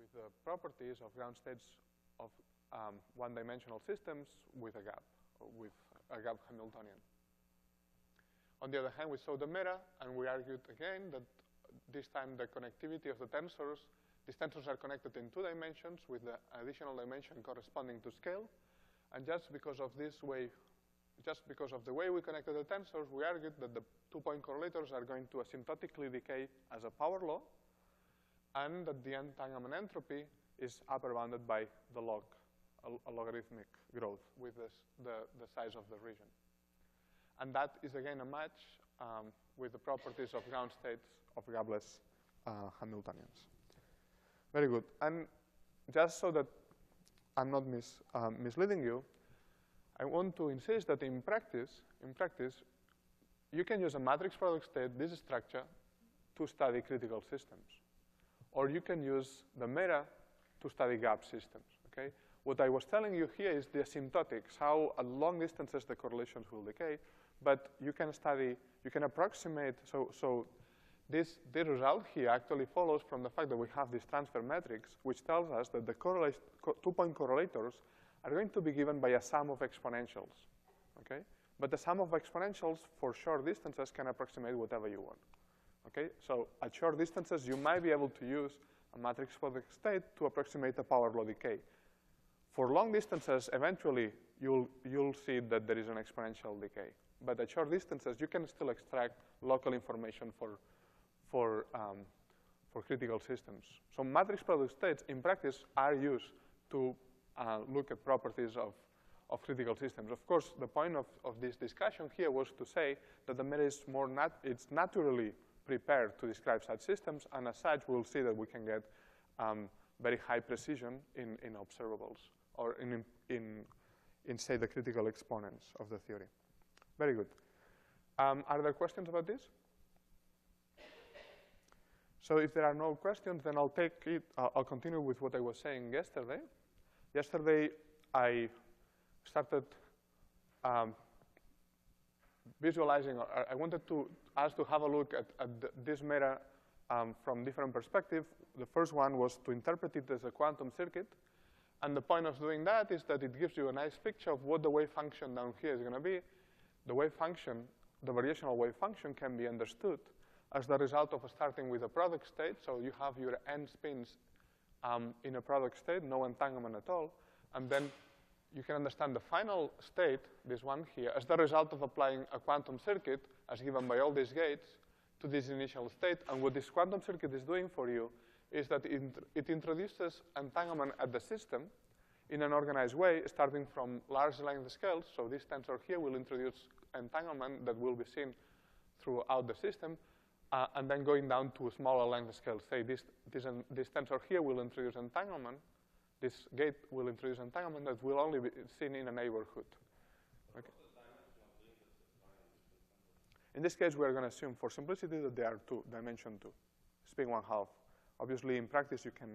with the properties of ground states of one-dimensional systems with a gap, or with a gap Hamiltonian. On the other hand, we saw the meta, and we argued again that this time the connectivity of the tensors, these tensors are connected in 2 dimensions with the additional dimension corresponding to scale. And just because of this way, just because of the way we connected the tensors, we argued that the 2-point correlators are going to asymptotically decay as a power law, and that the entanglement entropy is upper bounded by the log, a logarithmic growth with the size of the region. And that is, again, a match with the properties of ground states of gapless Hamiltonians. Very good. And just so that I'm not misleading you, I want to insist that in practice, you can use a matrix product state, this structure, to study critical systems. Or you can use the meta to study gap systems, okay? What I was telling you here is the asymptotics, how at long distances the correlations will decay, but you can study, you can approximate, so this result here actually follows from the fact that we have this transfer matrix, which tells us that the 2-point correlators are going to be given by a sum of exponentials, okay? But the sum of exponentials for short distances can approximate whatever you want, okay? So at short distances, you might be able to use a matrix product state to approximate a power law decay. For long distances, eventually, you'll see that there is an exponential decay. But at short distances, you can still extract local information for critical systems. So matrix product states, in practice, are used to look at properties of critical systems. Of course, the point of this discussion here was to say that the meta is it's naturally prepared to describe such systems, and as such, we'll see that we can get very high precision in observables, or in, say, the critical exponents of the theory. Very good. Are there questions about this? So if there are no questions, then I'll continue with what I was saying yesterday. Yesterday, I started visualizing, or I wanted us to have a look at this meta from different perspectives. The first one was to interpret it as a quantum circuit. And the point of doing that is that it gives you a nice picture of what the wave function down here is going to be. The wave function, the variational wave function, can be understood as the result of starting with a product state. So you have your n spins in a product state, no entanglement at all. And then you can understand the final state, this one here, as the result of applying a quantum circuit, as given by all these gates, to this initial state. And what this quantum circuit is doing for you is that it introduces entanglement at the system in an organized way, starting from large length scales. So this tensor here will introduce entanglement that will be seen throughout the system, and then going down to a smaller length scale. Say this tensor here will introduce entanglement. This gate will introduce entanglement that will only be seen in a neighborhood. Okay. In this case, we are going to assume, for simplicity, that they are dimension 2, spin 1/2. Obviously, in practice, you can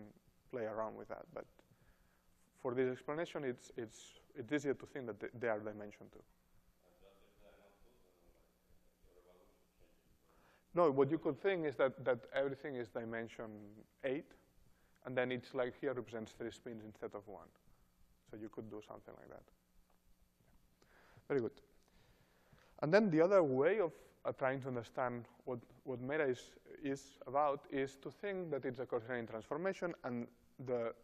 play around with that. But for this explanation, it's easier to think that they are dimension 2. No, what you could think is that everything is dimension 8, and then it's like here represents 3 spins instead of 1. So you could do something like that. Very good. And then the other way of trying to understand what meta is about is to think that it's a Gaussian transformation. And the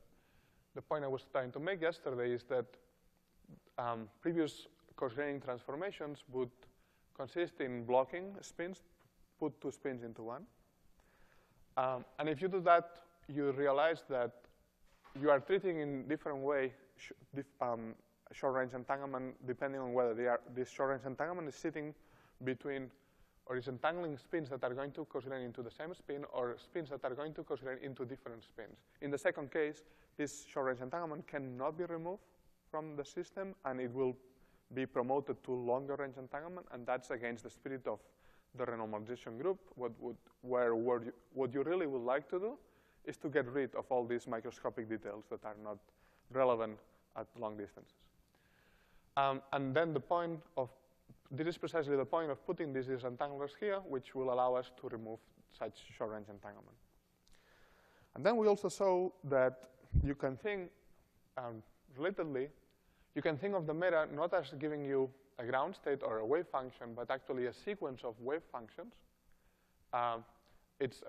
point I was trying to make yesterday is that previous Gaussian transformations would consist in blocking spins, put 2 spins into 1. And if you do that, you realize that you are treating in different way short-range entanglement, depending on whether this short-range entanglement is sitting between, or is entangling spins that are going to coordinate into the same spin, or spins that are going to coordinate into different spins. In the second case, this short-range entanglement cannot be removed from the system, and it will be promoted to longer-range entanglement, and that's against the spirit of the renormalization group. What you really would like to do is to get rid of all these microscopic details that are not relevant at long distances. And then this is precisely the point of putting these disentanglers here, which will allow us to remove such short-range entanglement. And then we also saw that you can think, relatedly, you can think of the meta not as giving you a ground state or a wave function, but actually a sequence of wave functions. It's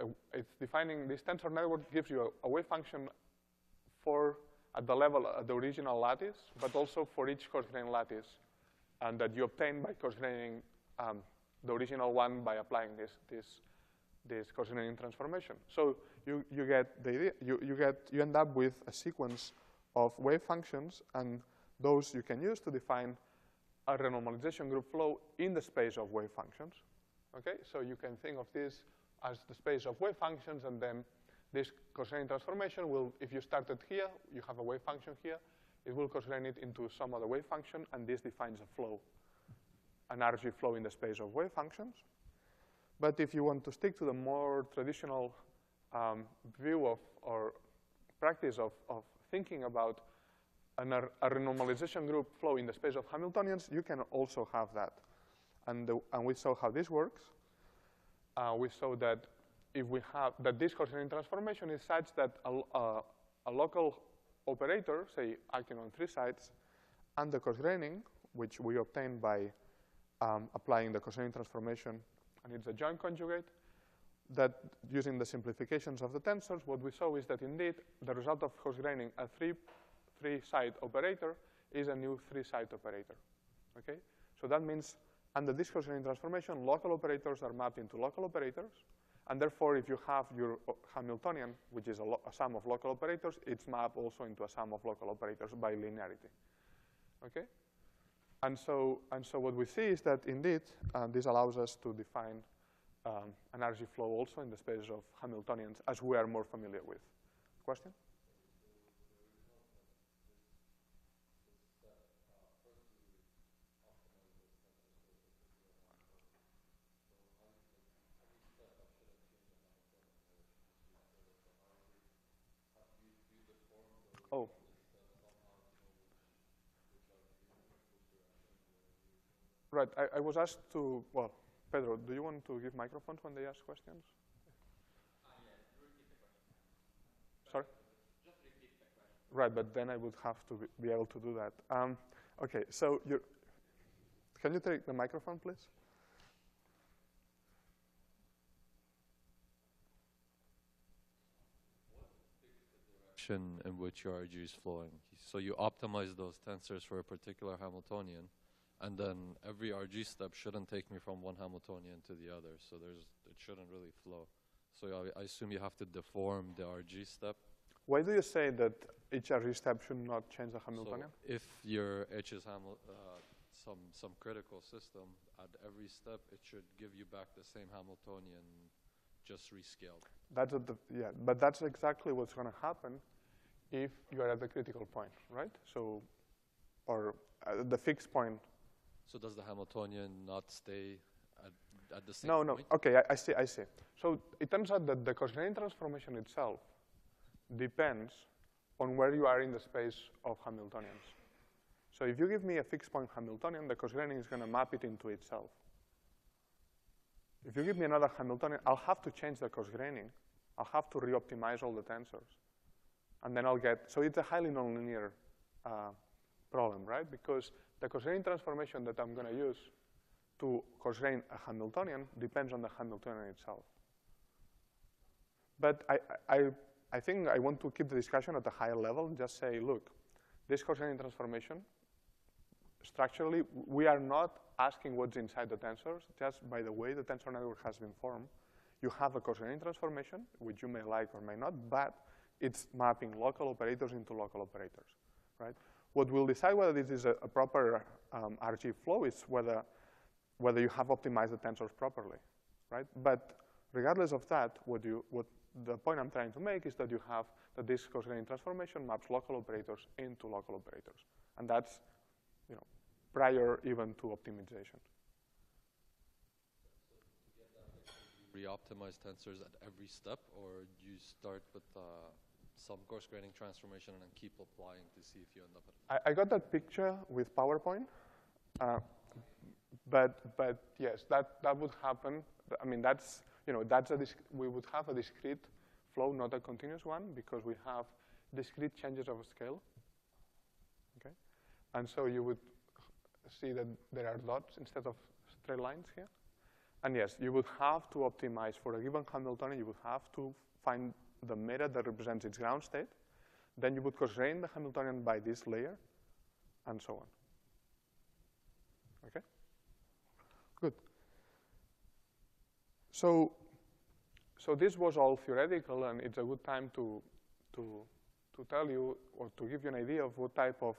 defining this tensor network gives you a wave function for at the level of the original lattice, but also for each coarse-grained lattice, and that you obtain by coarse-graining the original one by applying this coarse-graining transformation. So you get the idea. You end up with a sequence of wave functions, and those you can use to define a renormalization group flow in the space of wave functions. Okay, so you can think of this as the space of wave functions, and then this coarse-graining transformation will, if you started here, you have a wave function here, it will coarse-grain it into some other wave function, and this defines a flow, an RG flow in the space of wave functions. But if you want to stick to the more traditional view of or practice of thinking about a renormalization group flow in the space of Hamiltonians, you can also have that. And we saw how this works. We saw that if we have that this coarse-graining transformation is such that a local operator, say acting on 3 sites, and the coarse-graining, which we obtain by applying the coarse-graining transformation, and it's a joint conjugate, that using the simplifications of the tensors, what we saw is that indeed the result of coarse-graining a three-site operator is a new 3-site operator. Okay, so that means under this coarse-graining transformation, local operators are mapped into local operators, and therefore, if you have your Hamiltonian, which is a sum of local operators, it's mapped also into a sum of local operators by linearity. Okay, and so what we see is that indeed this allows us to define an RG flow also in the space of Hamiltonians, as we are more familiar with. Question? Oh. Right, I was asked to, well, Pedro, do you want to give microphones when they ask questions? Sorry? Just repeat the question. Right, but then I would have to be able to do that. Okay, so can you take the microphone, please? In which your RG is flowing. So you optimize those tensors for a particular Hamiltonian, and then every RG step shouldn't take me from one Hamiltonian to the other. So it shouldn't really flow. So I assume you have to deform the RG step. Why do you say that each RG step should not change the Hamiltonian? So if your H is some critical system, at every step it should give you back the same Hamiltonian, just rescaled. But that's exactly what's going to happen if you are at the critical point, right? So, or the fixed point. So does the Hamiltonian not stay at the same point? No. Okay, I see. So it turns out that the coarse-graining transformation itself depends on where you are in the space of Hamiltonians. So if you give me a fixed point Hamiltonian, the coarse-graining is going to map it into itself. If you give me another Hamiltonian, I'll have to change the coarse-graining. I'll have to re-optimize all the tensors. And then I'll get, so it's a highly nonlinear problem, right? Because the coarse-graining transformation that I'm going to use to coarse-grain a Hamiltonian depends on the Hamiltonian itself. But I think I want to keep the discussion at a higher level, just say, look, this coarse-graining transformation, structurally, we are not asking what's inside the tensors, just by the way the tensor network has been formed. You have a coarse-graining transformation, which you may like or may not, but it's mapping local operators into local operators, right? What will decide whether this is a proper RG flow is whether you have optimized the tensors properly, right? But regardless of that, what the point I'm trying to make is that you have that this coarse-graining transformation maps local operators into local operators, and that's prior even to optimization. Re-optimize tensors at every step, or do you start with some coarse-graining transformation and then keep applying to see if you end up at? I got that picture with PowerPoint, but yes, that would happen. I mean, we would have a discrete flow, not a continuous one, because we have discrete changes of scale. Okay, and so you would see that there are dots instead of straight lines here. And yes, you would have to optimize for a given Hamiltonian. You would have to find the meta that represents its ground state. Then you would constrain the Hamiltonian by this layer, and so on. Okay? Good. So this was all theoretical, and it's a good time to tell you or to give you an idea of what type of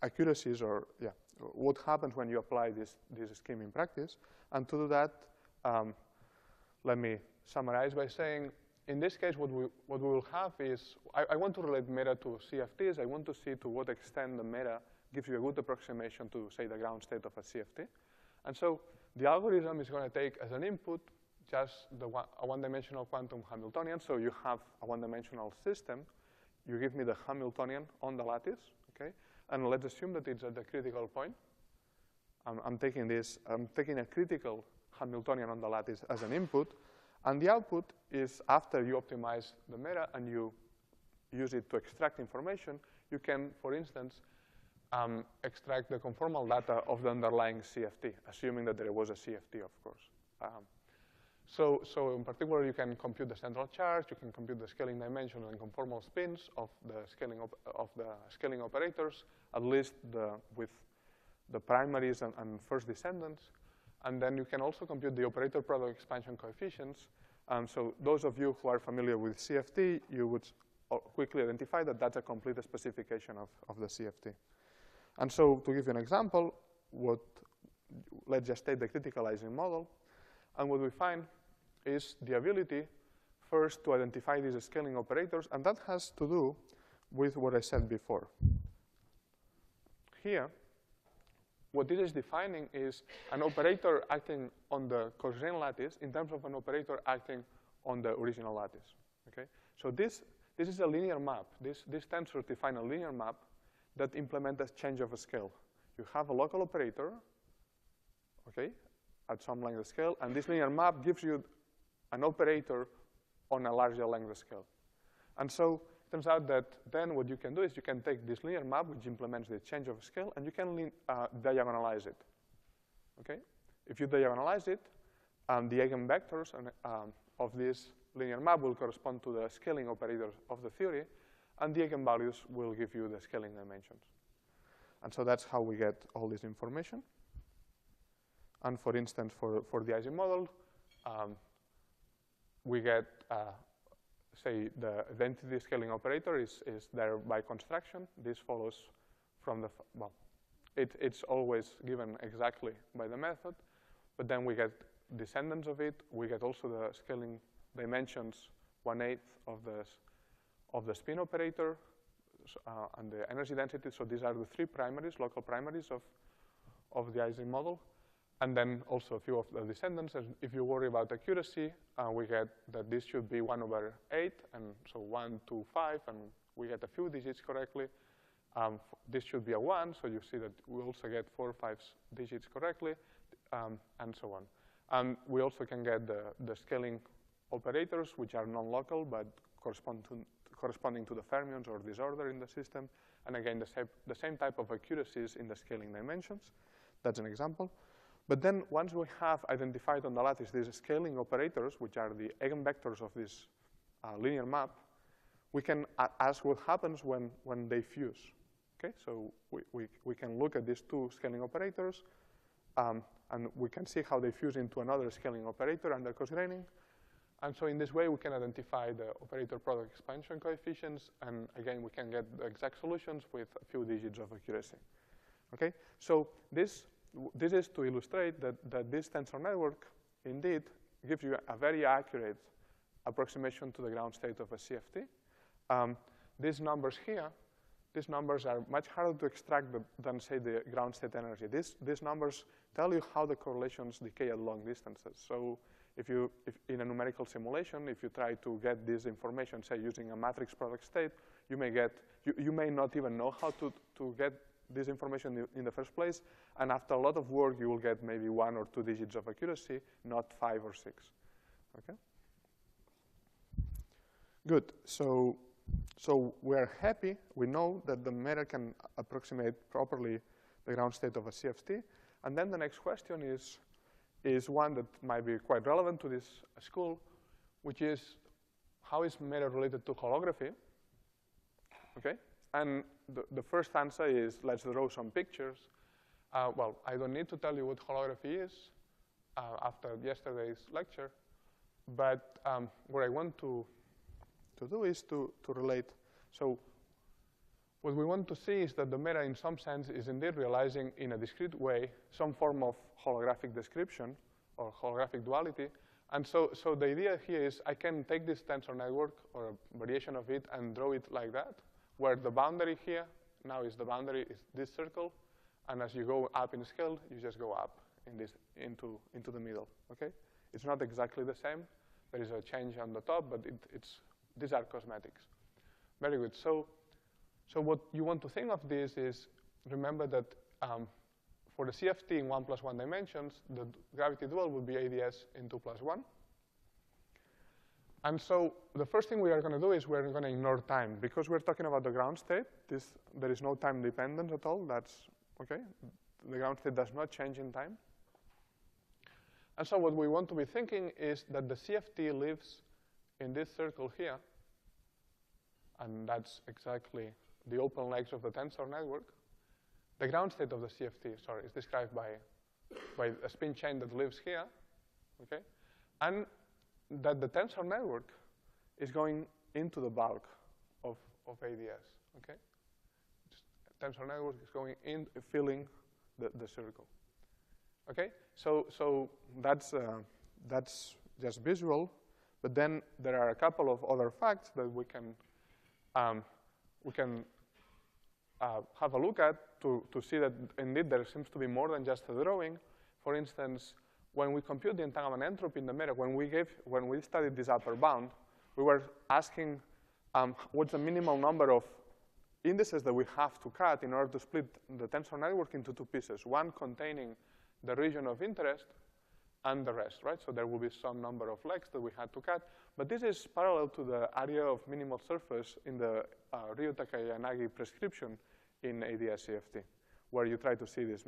accuracies or what happens when you apply this scheme in practice. And to do that, let me summarize by saying, in this case, what we will have is, I want to relate meta to CFTs. I want to see to what extent the meta gives you a good approximation to, say, the ground state of a CFT. And so the algorithm is going to take as an input just a one-dimensional quantum Hamiltonian. So you have a one-dimensional system. You give me the Hamiltonian on the lattice, okay? And let's assume that it's at the critical point. I'm taking a critical Hamiltonian on the lattice as an input. And the output is after you optimize the meta and you use it to extract information, you can, for instance, extract the conformal data of the underlying CFT, assuming that there was a CFT, of course. So in particular, you can compute the central charge, you can compute the scaling dimension and conformal spins of the scaling operators, at least with the primaries and first descendants. And then you can also compute the operator product expansion coefficients. So those of you who are familiar with CFT, you would quickly identify that that's a complete specification of the CFT. And so to give you an example, let's just take the critical Ising model. And what we find is the ability first to identify these scaling operators, and that has to do with what I said before. Here, what this is defining is an operator acting on the Cosrane lattice in terms of an operator acting on the original lattice. Okay? So this is a linear map. This tensor defines a linear map that implements a change of a scale. You have a local operator, okay, at some length of scale, and this linear map gives you an operator on a larger length of scale. And so it turns out that then what you can do is you can take this linear map, which implements the change of scale, and you can diagonalize it. Okay? If you diagonalize it, the eigenvectors of this linear map will correspond to the scaling operators of the theory, and the eigenvalues will give you the scaling dimensions. And so that's how we get all this information. And for instance, for the Ising model, we get, say, the identity scaling operator is there by construction. This follows from the, well, it's always given exactly by the method, but then we get descendants of it. We get also the scaling dimensions 1/8 of the spin operator and the energy density. So these are the three primaries, local primaries of the Ising model. And then also a few of the descendants. And if you worry about accuracy, we get that this should be 1/8, and so 1, 2, 5, and we get a few digits correctly. This should be a 1, so you see that we also get 4 or 5 digits correctly, and so on. And we also can get the scaling operators, which are non-local, but corresponding to the fermions or disorder in the system. And again, the same type of accuracies in the scaling dimensions. That's an example. But then once we have identified on the lattice these scaling operators, which are the eigenvectors of this linear map, we can ask what happens when they fuse. Okay, so we can look at these two scaling operators, and we can see how they fuse into another scaling operator under Cosgraining. And so in this way, we can identify the operator product expansion coefficients, and again, we can get the exact solutions with a few digits of accuracy. Okay, so this is to illustrate that this tensor network indeed gives you a very accurate approximation to the ground state of a CFT. These numbers here, these numbers are much harder to extract than say the ground state energy. These numbers tell you how the correlations decay at long distances. So if in a numerical simulation, if you try to get this information, say using a matrix product state, you may not even know how to get this information in the first place, and after a lot of work, you will get maybe 1 or 2 digits of accuracy, not 5 or 6. Okay. Good. So we're happy. We know that the meta can approximate properly the ground state of a CFT. And then the next question is one that might be quite relevant to this school, which is, how is meta related to holography? Okay. And the first answer is, let's draw some pictures. Well, I don't need to tell you what holography is after yesterday's lecture, but what I want to do is to relate. So what we want to see is that the meta, in some sense, is indeed realizing in a discrete way some form of holographic description or holographic duality. And so the idea here is I can take this tensor network or a variation of it and draw it like that, where the boundary here now is the boundary is this circle, and as you go up in scale, you just go up in this into the middle. Okay, it's not exactly the same. There is a change on the top, but these are cosmetics. Very good. So what you want to think of this is, remember that for the CFT in 1 + 1 dimensions, the gravity dual would be ADS in 2 + 1. And so the first thing we are going to do is we're going to ignore time. Because we're talking about the ground state, there is no time dependence at all. That's okay. The ground state does not change in time. And so what we want to be thinking is that the CFT lives in this circle here. And that's exactly the open legs of the tensor network. The ground state of the CFT, sorry, is described by a spin chain that lives here, okay? And that the tensor network is going into the bulk of ADS, okay? Tensor network is going in, filling the circle, okay? So that's just visual, but then there are a couple of other facts that we can have a look at to see that indeed there seems to be more than just a drawing. For instance, when we compute the entanglement entropy in the meta, when we studied this upper bound, we were asking what's the minimal number of indices that we have to cut in order to split the tensor network into two pieces, one containing the region of interest and the rest, right? So there will be some number of legs that we had to cut. But this is parallel to the area of minimal surface in the Ryo-Takayanagi prescription in ADS-CFT, where you try to see this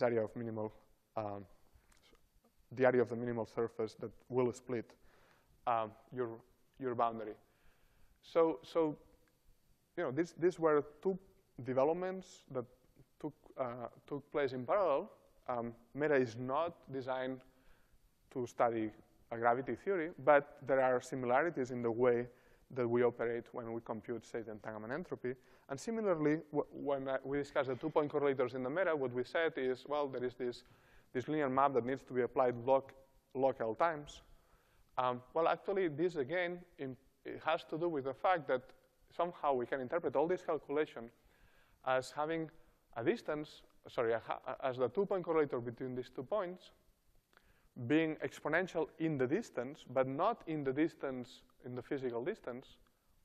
area of minimal, the area of the minimal surface that will split your boundary. So you know, these were two developments that took place in parallel. Meta is not designed to study a gravity theory, but there are similarities in the way that we operate when we compute, say, the entanglement entropy. And similarly, when we discussed the 2-point correlators in the meta, what we said is, well, there is this linear map that needs to be applied local times. Well, actually, this, again, it has to do with the fact that somehow we can interpret all this calculation as having a distance, as the 2-point correlator between these 2 points being exponential in the distance, but not in the distance, in the physical distance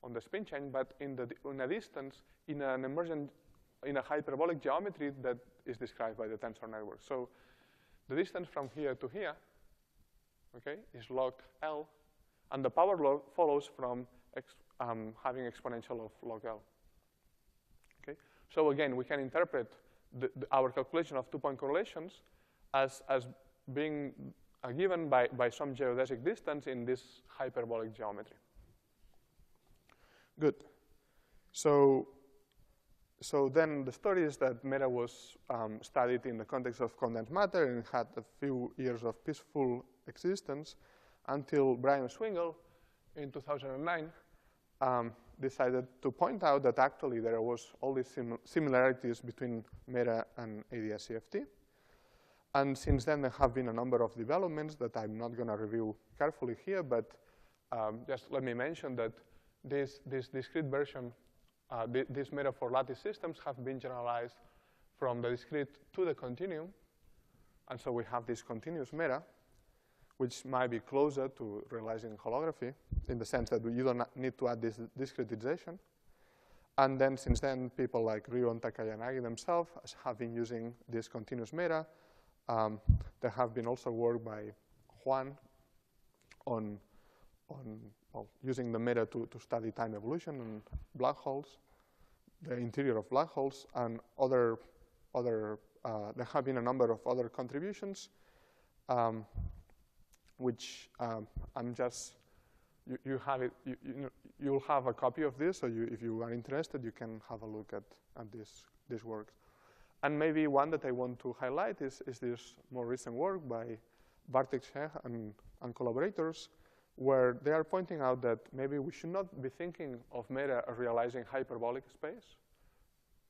on the spin chain, but in a distance in an emergent, in a hyperbolic geometry that is described by the tensor network. So the distance from here to here, okay, is log L, and the power law follows from having exponential of log L. Okay, so again, we can interpret our calculation of 2-point correlations as being given by some geodesic distance in this hyperbolic geometry. Good. So then the story is that meta was studied in the context of condensed matter and had a few years of peaceful existence until Brian Swingle in 2009 decided to point out that actually there was all these similarities between meta and ADS-CFT. And since then, there have been a number of developments that I'm not going to review carefully here, but just let me mention that this discrete version, this meta for lattice systems have been generalized from the discrete to the continuum. And so we have this continuous meta, which might be closer to realizing holography in the sense that you don't need to add this discretization. And then since then, people like Ryo and Takayanagi themselves have been using this continuous meta. There have been also work by Juan on using the meta to study time evolution and black holes, the interior of black holes, and there have been a number of other contributions, which I'm just, you have it, you'll have a copy of this, so if you are interested, you can have a look at this work. And maybe one that I want to highlight is this more recent work by Bartek Sheh and collaborators, where they are pointing out that maybe we should not be thinking of meta as realizing hyperbolic space,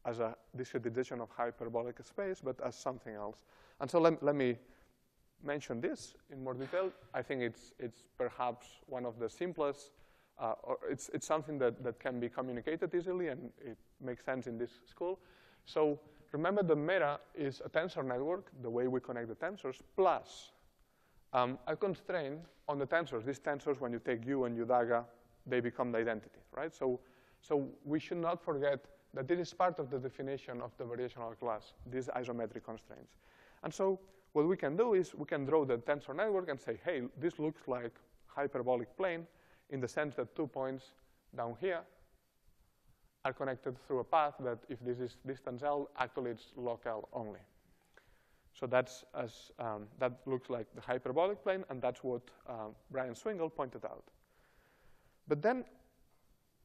as a discretization of hyperbolic space, but as something else. And so let me mention this in more detail. I think it's perhaps one of the simplest, or it's something that can be communicated easily, and it makes sense in this school. So remember, the meta is a tensor network, the way we connect the tensors, plus a constraint on the tensors. These tensors, when you take U and UDAGA, they become the identity, right? So we should not forget that this is part of the definition of the variational class, these isometric constraints. And so what we can do is we can draw the tensor network and say, hey, this looks like hyperbolic plane in the sense that 2 points down here are connected through a path that, if this is distance L, actually it's log L only. So that looks like the hyperbolic plane, and that's what Brian Swingle pointed out. But then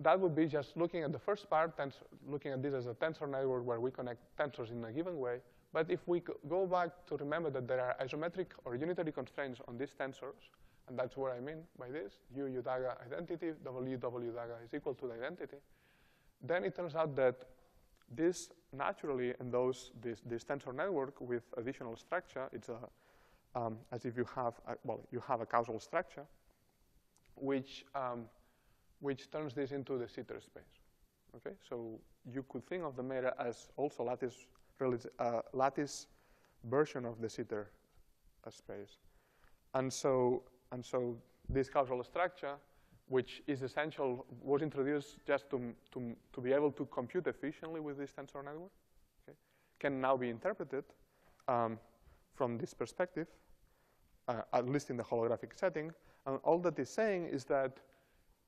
that would be just looking at the first part, looking at this as a tensor network where we connect tensors in a given way. But if we go back to remember that there are isometric or unitary constraints on these tensors, and that's what I mean by this, U DAGA identity, W DAGA is equal to the identity, then it turns out that this naturally endows this tensor network with additional structure. It's as if you have you have a causal structure, which turns this into the Sitter space. Okay, so you could think of the meta as also lattice version of the Sitter space, and so this causal structure, which is essential, was introduced just to be able to compute efficiently with this tensor network, okay, can now be interpreted from this perspective, at least in the holographic setting. And all that is saying is that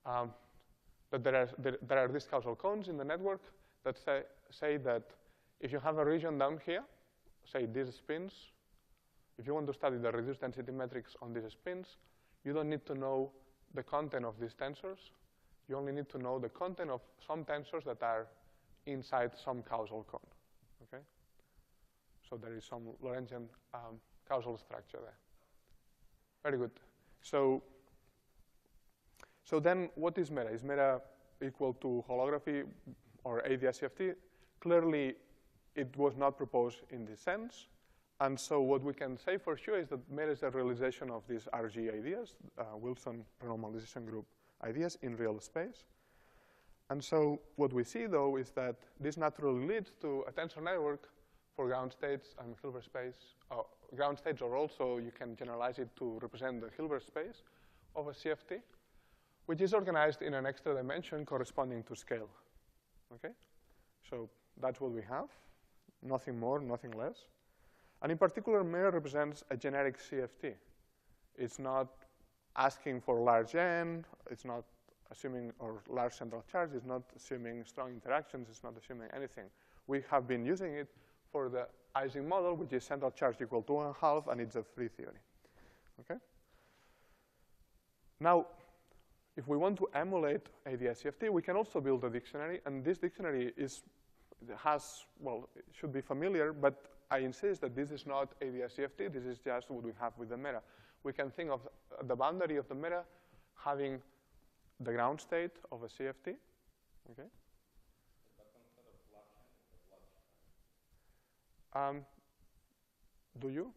there are these causal cones in the network that say that if you have a region down here, say these spins, if you want to study the reduced density metrics on these spins, you don't need to know the content of these tensors. You only need to know the content of some tensors that are inside some causal cone. Okay? So there is some Lorentzian causal structure there. Very good. So then what is meta? Is meta equal to holography or ADS-CFT? Clearly, it was not proposed in this sense. And so what we can say for sure is that meta is a realization of these RG ideas, Wilson renormalization group ideas in real space. And so what we see, though, is that this naturally leads to a tensor network for ground states and Hilbert space. Ground states, or also you can generalize it to represent the Hilbert space of a CFT, which is organized in an extra dimension corresponding to scale. Okay? So that's what we have. Nothing more, nothing less. And in particular, meta represents a generic CFT. It's not asking for large N, it's not assuming, or large central charge, it's not assuming strong interactions, it's not assuming anything. We have been using it for the Ising model, which is central charge equal to 1/2, and it's a free theory. Okay? Now, if we want to emulate ADS-CFT, we can also build a dictionary, and this dictionary it should be familiar, but I insist that this is not ADS-CFT, this is just what we have with the meta. We can think of the boundary of the meta having the ground state of a CFT, okay? Do you?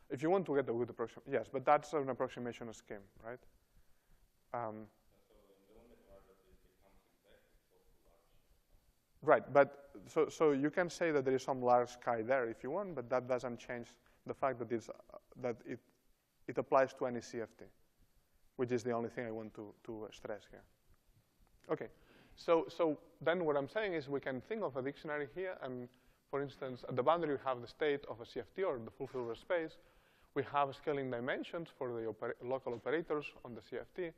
If you want to get a good approximation, yes, but that's an approximation scheme, right? Right, but so you can say that there is some large chi there if you want, but that doesn't change the fact that it applies to any CFT, which is the only thing I want to stress here. Okay, so then what I'm saying is we can think of a dictionary here, and for instance, at the boundary we have the state of a CFT or the full Hilbert space. We have scaling dimensions for the local operators on the CFT.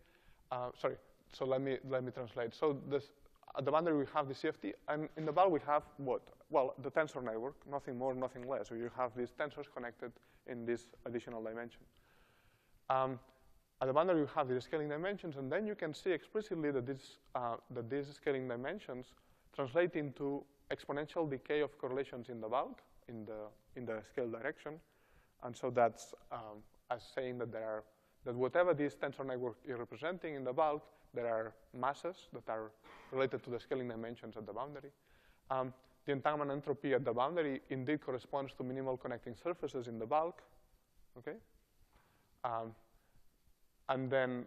Sorry, so let me translate. So at the boundary, we have the CFT, and in the bulk, we have what? Well, the tensor network, nothing more, nothing less. So you have these tensors connected in this additional dimension. At the boundary, you have these scaling dimensions, and then you can see explicitly that these scaling dimensions translate into exponential decay of correlations in the bulk, in the scale direction. And so that's as saying that that whatever this tensor network is representing in the bulk, there are masses that are related to the scaling dimensions at the boundary. The entanglement entropy at the boundary indeed corresponds to minimal connecting surfaces in the bulk. Okay. And then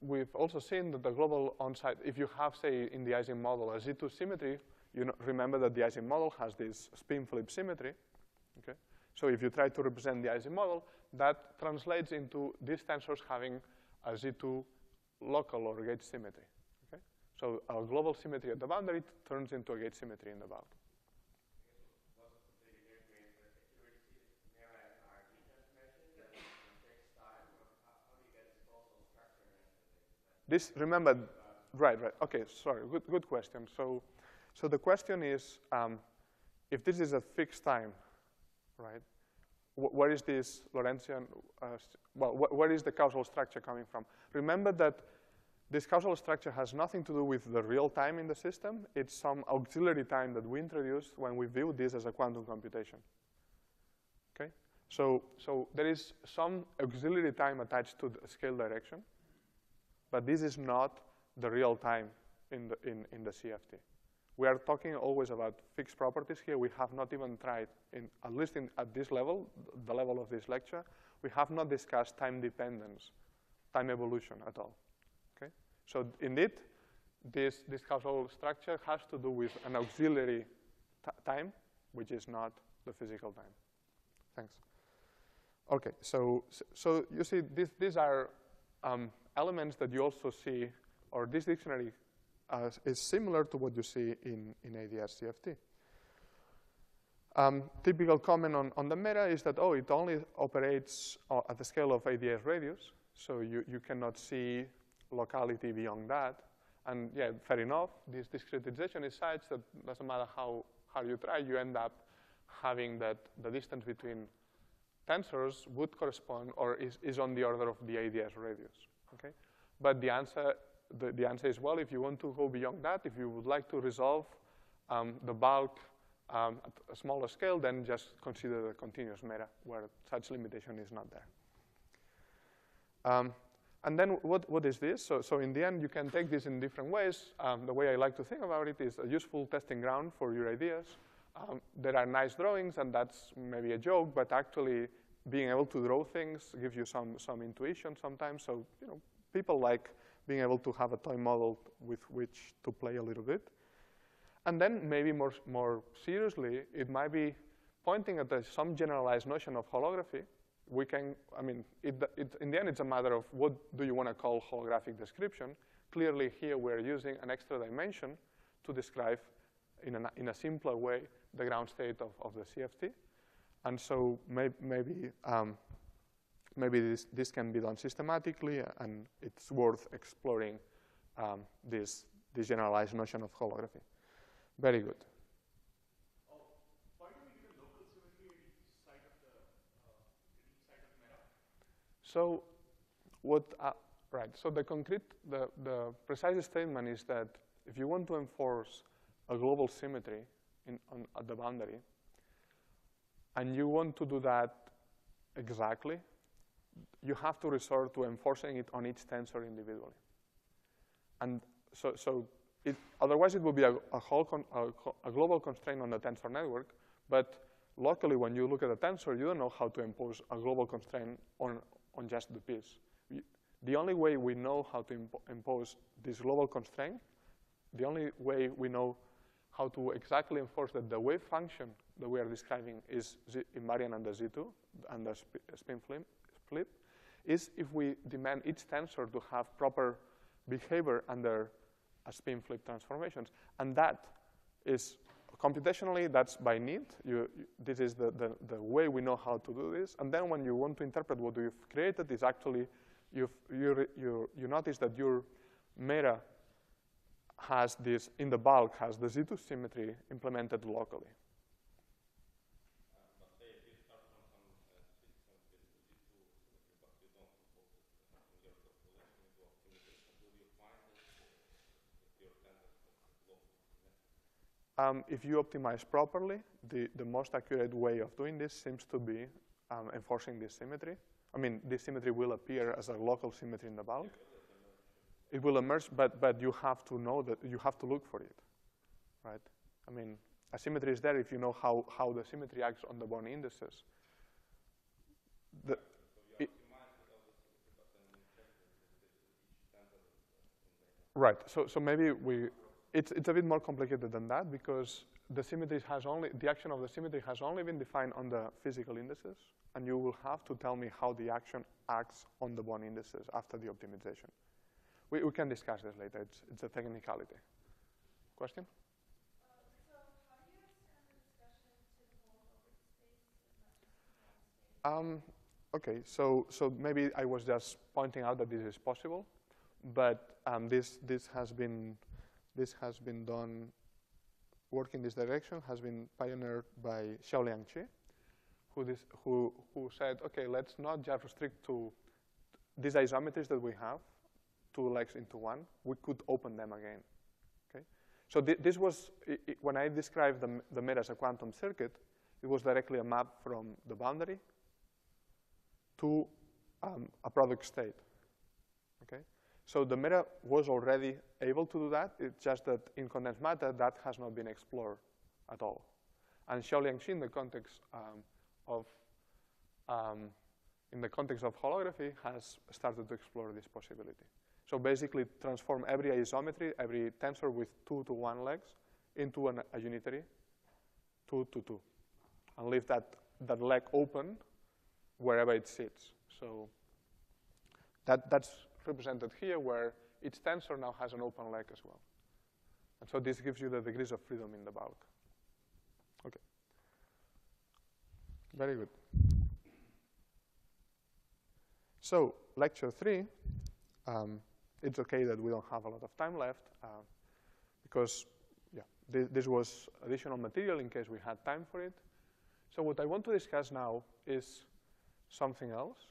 we've also seen that the global onsite, if you have, say, in the Ising model, a Z2 symmetry, you remember that the Ising model has this spin flip symmetry. Okay? So if you try to represent the Ising model, that translates into these tensors having a Z2 local or gauge symmetry. Okay? So a global symmetry at the boundary turns into a gauge symmetry in the bulk. This, remember, right, okay, sorry, good question. So the question is, if this is a fixed time, right, where is this Lorentzian, where is the causal structure coming from? Remember that this causal structure has nothing to do with the real time in the system. It's some auxiliary time that we introduced when we view this as a quantum computation. Okay, so there is some auxiliary time attached to the scale direction, but this is not the real time in the CFT. We are talking always about fixed properties here. We have not even tried, at least at this level, the level of this lecture, we have not discussed time dependence, time evolution at all. Okay? So indeed, this causal structure has to do with an auxiliary time, which is not the physical time. Thanks. Okay, so you see, these are elements that you also see, or this dictionary is similar to what you see in ADS CFT. Typical comment on the meta is that, it only operates at the scale of ADS radius, so you cannot see locality beyond that. And yeah, fair enough, this discretization is such that doesn't matter how you try, you end up having that the distance between tensors would correspond or is on the order of the ADS radius. Okay? But the answer is, well, if you want to go beyond that, if you would like to resolve the bulk at a smaller scale, then just consider the continuous meta, where such limitation is not there. And then what is this? So in the end, you can take this in different ways. The way I like to think about it is a useful testing ground for your ideas. There are nice drawings, and that's maybe a joke, but actually being able to draw things gives you some intuition sometimes. So people like being able to have a toy model with which to play a little bit. And then maybe more seriously, it might be pointing at some generalized notion of holography. In the end, it's a matter of what do you want to call holographic description. Clearly here we're using an extra dimension to describe in a simpler way the ground state of the CFT. And so maybe this can be done systematically, and it's worth exploring this generalized notion of holography. Very good. Why do we give a local symmetry at each side of meta? So so the precise statement is that if you want to enforce a global symmetry at the boundary, and you want to do that exactly, you have to resort to enforcing it on each tensor individually. And otherwise it would be a global constraint on the tensor network, but locally when you look at a tensor, you don't know how to impose a global constraint on just the piece. The only way we know how to impose this global constraint, the only way we know how to exactly enforce that the wave function that we are describing is invariant under Z2, under spin flip, is if we demand each tensor to have proper behavior under a spin flip transformations. And that is computationally, that's by need. This is the way we know how to do this. And then when you want to interpret what you've created, is actually you notice that your meta has this, in the bulk, has the Z2 symmetry implemented locally. But say if you start from some system with Z2 symmetry, but you don't suppose it in your calculation, you do optimization, do you find that your tensors are local symmetric? If you optimize properly, the most accurate way of doing this seems to be enforcing this symmetry. I mean, this symmetry will appear as a local symmetry in the bulk. It will emerge, but you have to know that, you have to look for it, right? I mean, a symmetry is there if you know how the symmetry acts on the Born indices. So you optimize without the symmetry, but then you check each tensor in the Right, so maybe it's a bit more complicated than that, because the symmetry the action of the symmetry has only been defined on the physical indices, and you will have to tell me how the action acts on the Born indices after the optimization. We can discuss this later. It's a technicality. Question? So how do you extend the discussion to the whole Hilbert space? Okay, so maybe I was just pointing out that this is possible, but this has been done. Work in this direction has been pioneered by Xiaoliang Qi, who said, okay, let's not just restrict to these isometries that we have, two legs into one. We could open them again. Okay, so this was when I described the meta as a quantum circuit. It was directly a map from the boundary to a product state. Okay, so the meta was already able to do that. It's just that in condensed matter, that has not been explored at all. And Xiaoliang Qi, in the context of holography, has started to explore this possibility. So basically, transform every isometry, every tensor with 2 to 1 legs, into a unitary 2 to 2, and leave that leg open wherever it sits. So that's represented here, where each tensor now has an open leg as well. And so this gives you the degrees of freedom in the bulk. Okay. Very good. So lecture 3, it's okay that we don't have a lot of time left, because this was additional material in case we had time for it. So what I want to discuss now is something else.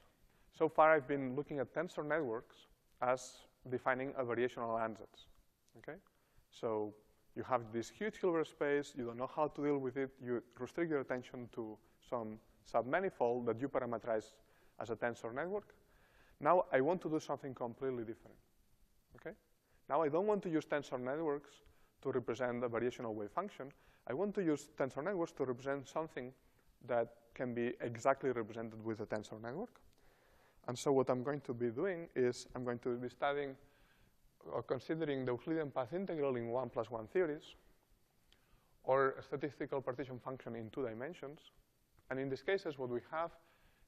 So far I've been looking at tensor networks as defining a variational ansatz. Okay? So you have this huge Hilbert space, you don't know how to deal with it, you restrict your attention to some submanifold that you parameterize as a tensor network. Now I want to do something completely different. Okay? Now I don't want to use tensor networks to represent a variational wave function. I want to use tensor networks to represent something that can be exactly represented with a tensor network. And so what I'm going to be doing is I'm going to be studying or considering the Euclidean path integral in 1+1 theories, or a statistical partition function in 2 dimensions. And in these cases, what we have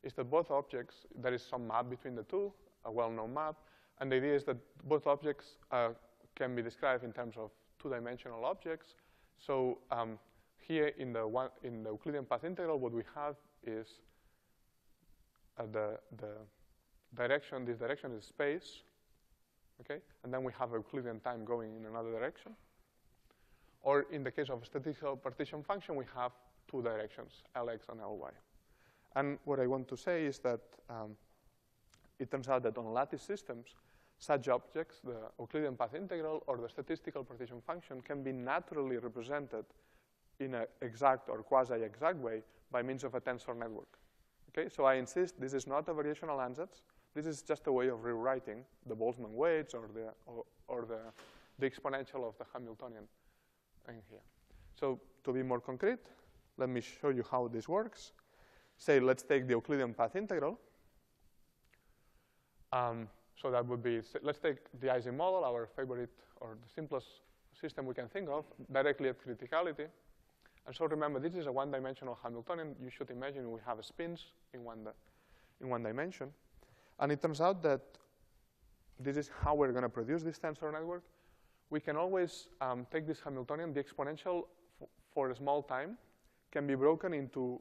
is that both objects, there is some map between the two, a well-known map, and the idea is that both objects can be described in terms of 2-dimensional objects. So here in the Euclidean path integral, what we have is the direction. This direction is space, okay? And then we have Euclidean time going in another direction. Or in the case of a statistical partition function, we have 2 directions, Lx and Ly. And what I want to say is that it turns out that on lattice systems, such objects, the Euclidean path integral or the statistical partition function, can be naturally represented in an exact or quasi-exact way by means of a tensor network. Okay, so I insist this is not a variational ansatz. This is just a way of rewriting the Boltzmann weights or the exponential of the Hamiltonian in here. So to be more concrete, let me show you how this works. Say, let's take the Euclidean path integral. So that would be, let's take the Ising model, our favorite or the simplest system we can think of, directly at criticality. And so remember, this is a 1-dimensional Hamiltonian. You should imagine we have spins in one dimension. And it turns out that this is how we're going to produce this tensor network. We can always take this Hamiltonian, the exponential for a small time can be broken into,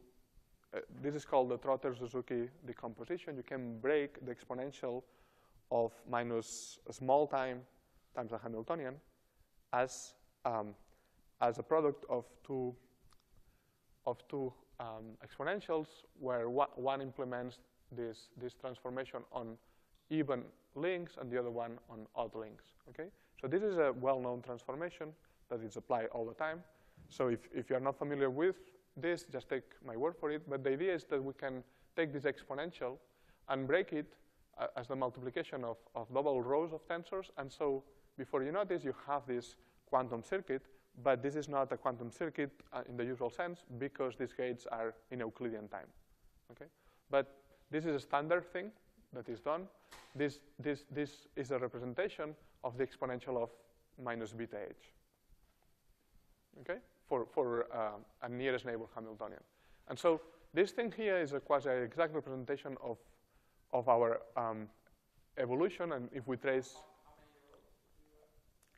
this is called the Trotter-Suzuki decomposition. You can break the exponential of minus a small time times a Hamiltonian as a product of two exponentials where one implements this transformation on even links and the other one on odd links, okay? So this is a well-known transformation that is applied all the time. So if you're not familiar with this, just take my word for it. But the idea is that we can take this exponential and break it as the multiplication of double rows of tensors. And so before you notice, you have this quantum circuit, but this is not a quantum circuit in the usual sense because these gates are in Euclidean time, okay? But this is a standard thing that is done. This is a representation of the exponential of minus beta h, okay, for a nearest neighbor Hamiltonian. And so this thing here is a quasi-exact representation of our evolution. And if we trace,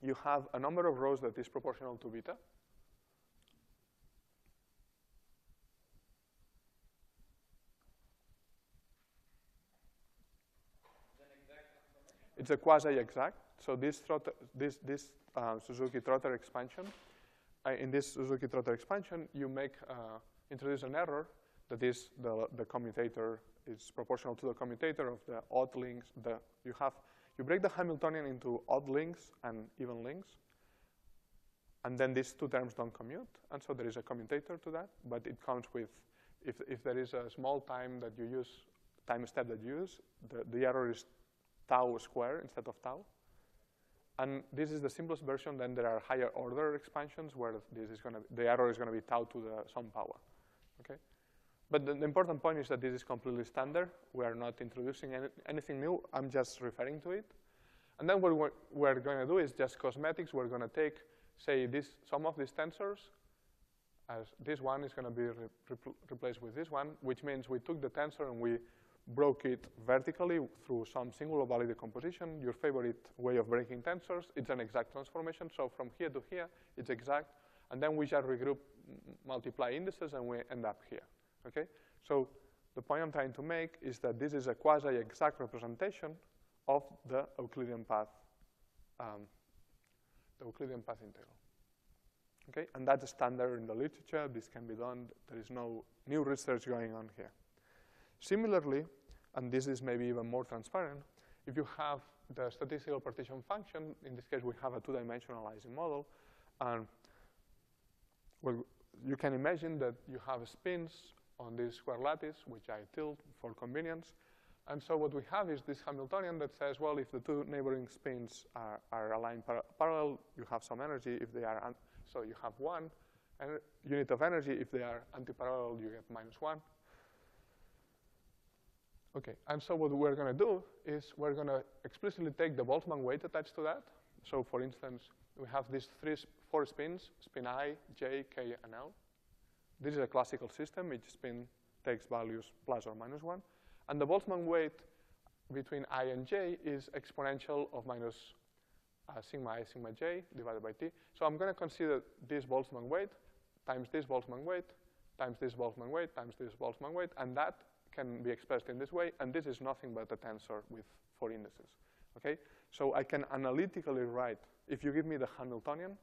you have a number of rows that is proportional to beta. It's a quasi-exact. So this Suzuki-Trotter expansion, in this Suzuki-Trotter expansion, you introduce an error that is the commutator is proportional to the commutator of the odd links. You break the Hamiltonian into odd links and even links, and then these two terms don't commute, and so there is a commutator to that, but it comes with, if there is a small time that you use, time step that you use, the error is tau square instead of tau. And this is the simplest version. Then there are higher order expansions where the error is going to be tau to some power, okay? But the important point is that this is completely standard. We are not introducing anything new. I'm just referring to it. And then what we're going to do is just cosmetics. We're going to take, say, some of these tensors, as this one is going to be replaced with this one, which means we took the tensor and we broke it vertically through some singular value decomposition, your favorite way of breaking tensors. It's an exact transformation. So from here to here, it's exact. And then we just regroup, multiply indices, and we end up here. Okay? So the point I'm trying to make is that this is a quasi-exact representation of the Euclidean path, integral. Okay? And that's standard in the literature. This can be done. There is no new research going on here. Similarly, and this is maybe even more transparent, if you have the statistical partition function, in this case we have a two-dimensional Ising model, and well, you can imagine that you have spins on this square lattice, which I tilt for convenience. And so what we have is this Hamiltonian that says, well, if the two neighboring spins are aligned parallel, you have some energy. If they are, so you have one unit of energy. If they are antiparallel, you get -1. Okay, and so what we're going to do is we're going to explicitly take the Boltzmann weight attached to that. So for instance, we have these four spins, spin I, J, K, and L. This is a classical system. Each spin takes values plus or -1. And the Boltzmann weight between I and J is exponential of minus sigma I, sigma J divided by T. So I'm going to consider this Boltzmann weight times this Boltzmann weight times this Boltzmann weight times this Boltzmann weight, and that can be expressed in this way, and this is nothing but a tensor with 4 indices, okay? So I can analytically write, if you give me the Hamiltonian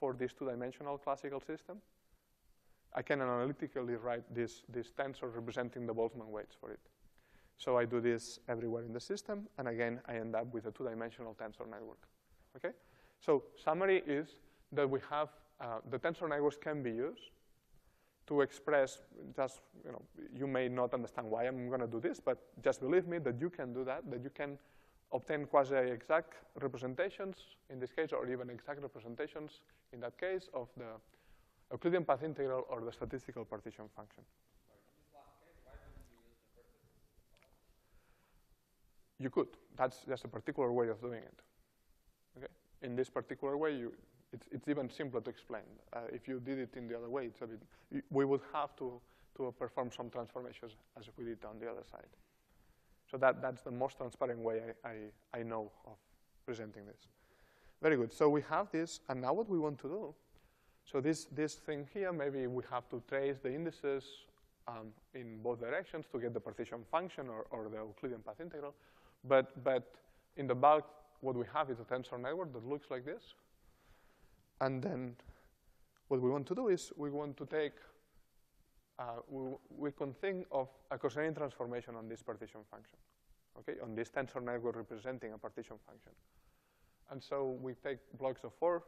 for this two-dimensional classical system, I can analytically write this tensor representing the Boltzmann weights for it. So I do this everywhere in the system, and again, I end up with a two-dimensional tensor network, okay? So summary is that we have, the tensor networks can be used to express, just, you may not understand why I'm going to do this, but just believe me that you can do that you can obtain quasi-exact representations in this case, or even exact representations in that case of the Euclidean path integral or the statistical partition function. You could. That's just a particular way of doing it. Okay. In this particular way, it's even simpler to explain. If you did it in the other way, it's a bit. We would have to perform some transformations as we did on the other side. So that's the most transparent way I know of presenting this. Very good. So we have this, and now what we want to do So this thing here, maybe we have to trace the indices in both directions to get the partition function or the Euclidean path integral. But in the bulk, what we have is a tensor network that looks like this. And then what we want to do is we want to take, we can think of a cosine transformation on this partition function, okay, on this tensor network representing a partition function. And so we take blocks of 4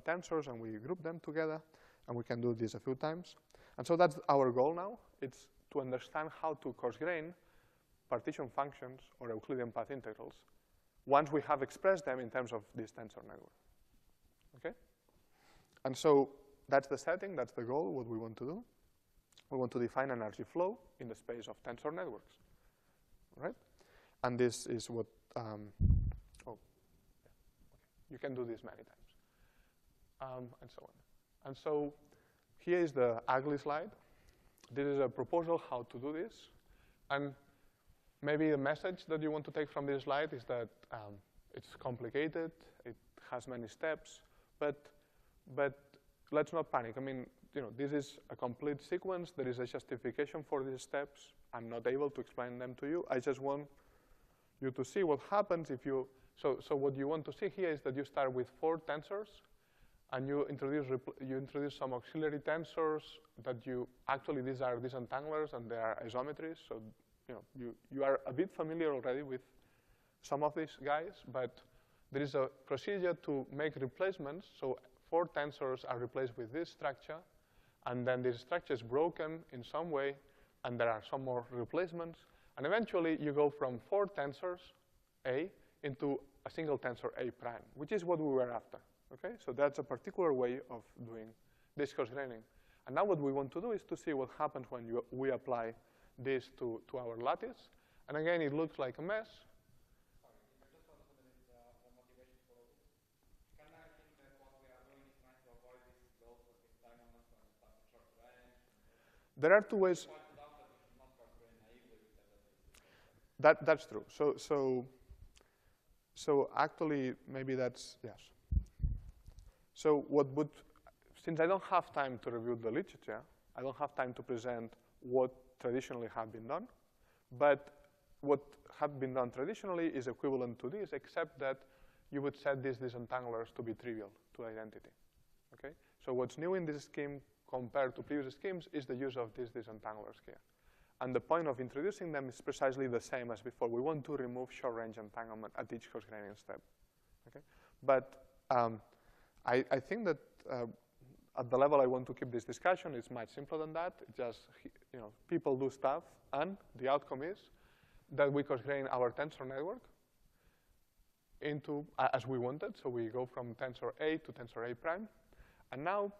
tensors and we group them together, and we can do this a few times. And so that's our goal now. It's to understand how to coarse-grain partition functions or Euclidean path integrals once we have expressed them in terms of this tensor network, okay? And so that's the setting, that's the goal, what we want to do. We want to define an RG flow in the space of tensor networks, right? And this is what, you can do this many times, and so on. And so here is the ugly slide. This is a proposal how to do this. And maybe the message that you want to take from this slide is that it's complicated, it has many steps, but let's not panic. I mean, this is a complete sequence. There is a justification for these steps. I'm not able to explain them to you. I just want you to see what happens if you, so what you want to see here is that you start with 4 tensors, and you introduce some auxiliary tensors that actually these are disentanglers and they are isometries. So you are a bit familiar already with some of these guys, but there is a procedure to make replacements. So 4 tensors are replaced with this structure, and then this structure is broken in some way, and there are some more replacements. And eventually, you go from 4 tensors, A, into a single tensor A prime, which is what we were after, okay? So that's a particular way of doing this coarse-graining. And now what we want to do is to see what happens when we apply this to our lattice. And again, it looks like a mess. Sorry, I just want to put in the motivation for this. Can I think that what we are doing is trying to avoid this low time moments when it comes to short range? There are 2 ways. Pointed out that we should not coarse-grain naively because That's true. So actually, maybe that's, yes. So since I don't have time to review the literature, I don't have time to present what traditionally have been done, but what had been done traditionally is equivalent to this, except that you would set these disentanglers to be trivial to identity, okay? So what's new in this scheme compared to previous schemes is the use of these disentanglers here. And the point of introducing them is precisely the same as before. We want to remove short-range entanglement at each coarse-graining step, okay? But I think that at the level I want to keep this discussion, it's much simpler than that. Just, people do stuff, and the outcome is that we coarse-grain our tensor network into, as we wanted. So we go from tensor A to tensor A prime. And now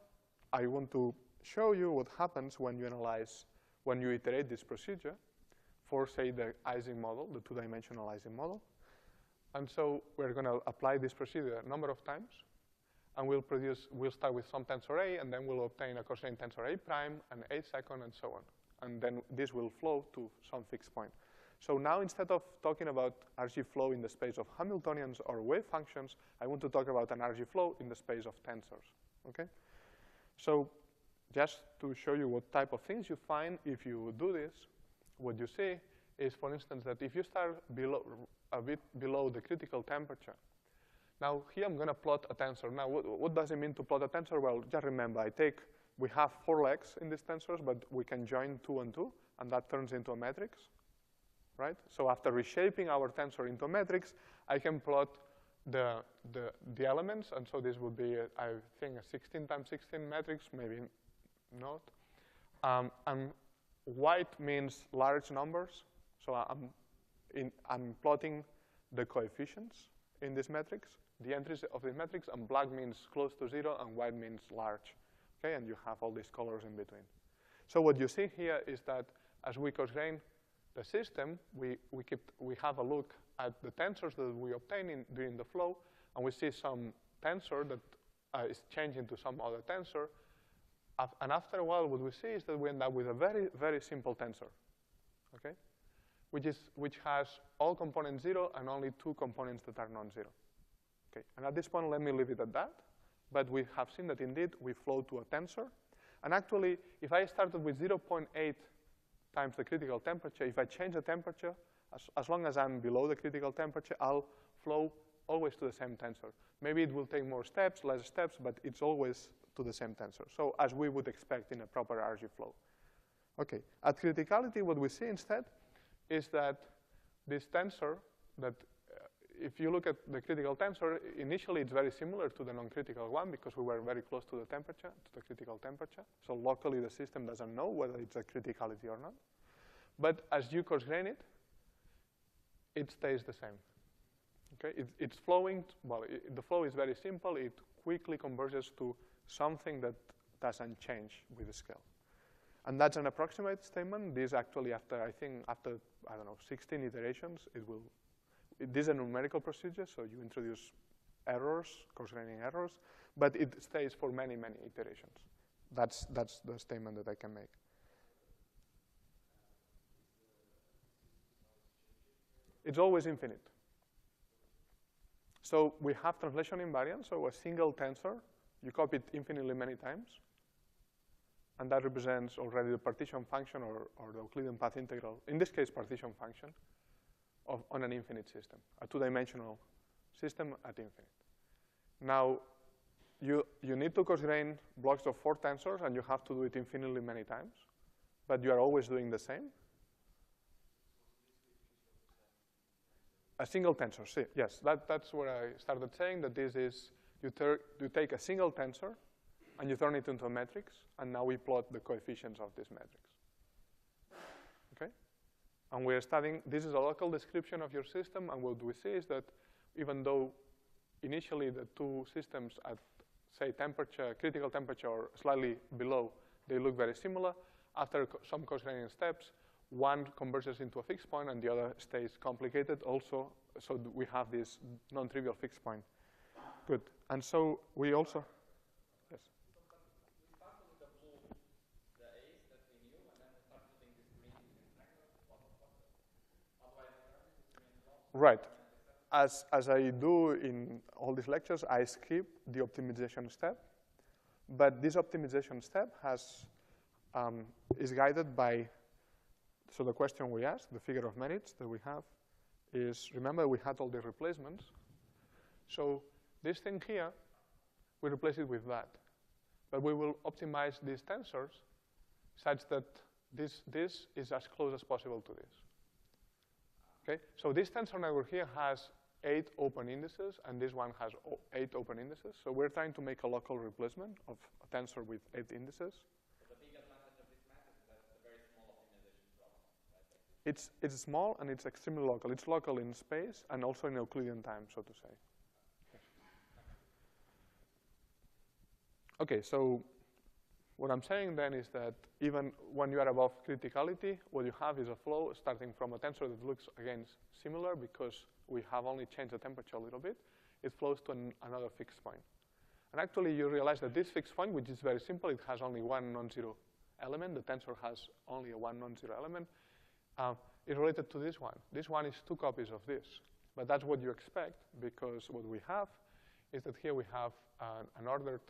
I want to show you what happens when you iterate this procedure for, say, the Ising model, the 2-dimensional Ising model. And so we're going to apply this procedure a number of times. And we'll start with some tensor A, and then we'll obtain a cosine tensor A prime, and A second, and so on. And then this will flow to some fixed point. So now, instead of talking about RG flow in the space of Hamiltonians or wave functions, I want to talk about an RG flow in the space of tensors, okay? So just to show you what type of things you find if you do this, what you see is, for instance, that if you start a bit below the critical temperature, now here I'm going to plot a tensor. Now, what does it mean to plot a tensor? Well, just remember, we have 4 legs in these tensors, but we can join 2 and 2, and that turns into a matrix, right? So after reshaping our tensor into a matrix, I can plot the elements, and so this would be, I think, a 16 times 16 matrix, maybe not. And white means large numbers, so I'm plotting the coefficients in this matrix, the entries of the matrix, and black means close to 0, and white means large, okay? And you have all these colors in between. So what you see here is that as we coarse-grain the system, we have a look at the tensors that we obtain during the flow, and we see some tensor that is changing to some other tensor. And after a while, what we see is that we end up with a very, very simple tensor, okay? Which has all components 0 and only 2 components that are non-zero. Okay, and at this point, let me leave it at that. but we have seen that indeed we flow to a tensor. And actually, if I started with 0.8 times the critical temperature, if I change the temperature, as long as I'm below the critical temperature, I'll flow always to the same tensor. Maybe it will take more steps, less steps, but it's always to the same tensor. So as we would expect in a proper RG flow. Okay, at criticality, what we see instead is that this tensor, that if you look at the critical tensor, initially it's very similar to the non-critical one because we were very close to the temperature, to the critical temperature. So locally the system doesn't know whether it's a criticality or not. But as you coarse grain it, it stays the same. Okay, it's flowing, the flow is very simple. It quickly converges to something that doesn't change with the scale. And that's an approximate statement. This actually, after, I don't know, 16 iterations, this is a numerical procedure, so you introduce errors, coarse graining errors, but it stays for many, many iterations. That's the statement that I can make. It's always infinite. So we have translation invariance, so a single tensor, you copy it infinitely many times, and that represents already the partition function or the Euclidean path integral, in this case partition function, on an infinite system, a two-dimensional system at infinite. Now, you need to coarse grain blocks of 4 tensors, and you have to do it infinitely many times, but you are always doing the same. A single tensor, see, yes, that's what I started saying, that this is, you take a single tensor, and you turn it into a matrix, and now we plot the coefficients of this matrix. Okay? And we're studying, this is a local description of your system, and what we see is that even though initially the two systems at, say, temperature, critical temperature, or slightly below, they look very similar, after some coarse graining steps, one converges into a fixed point and the other stays complicated also, so we have this non-trivial fixed point. Good, and so we also, yes? We started with the blue, the A's that we knew, and then we started using this green rectangle. Otherwise, right. As I do in all these lectures, I skip the optimization step, but this optimization step is guided by, so the question we asked, the figure of merits that we have is, remember we had all the replacements. So this thing here, we replace it with that. But we will optimize these tensors such that this is as close as possible to this. Okay, so this tensor network here has 8 open indices, and this one has 8 open indices. So we're trying to make a local replacement of a tensor with 8 indices. The big advantage of this method is that it's a very small optimization problem, right? It's small and it's extremely local. It's local in space and also in Euclidean time, so to say. Okay, so what I'm saying then is that even when you are above criticality, what you have is a flow starting from a tensor that looks, again, similar because we have only changed the temperature a little bit. It flows to another fixed point. And actually, you realize that this fixed point, which is very simple, it has only one non-zero element. The tensor has only one non-zero element. Is related to this one. This one is 2 copies of this. But that's what you expect, because what we have is that here we have an ordered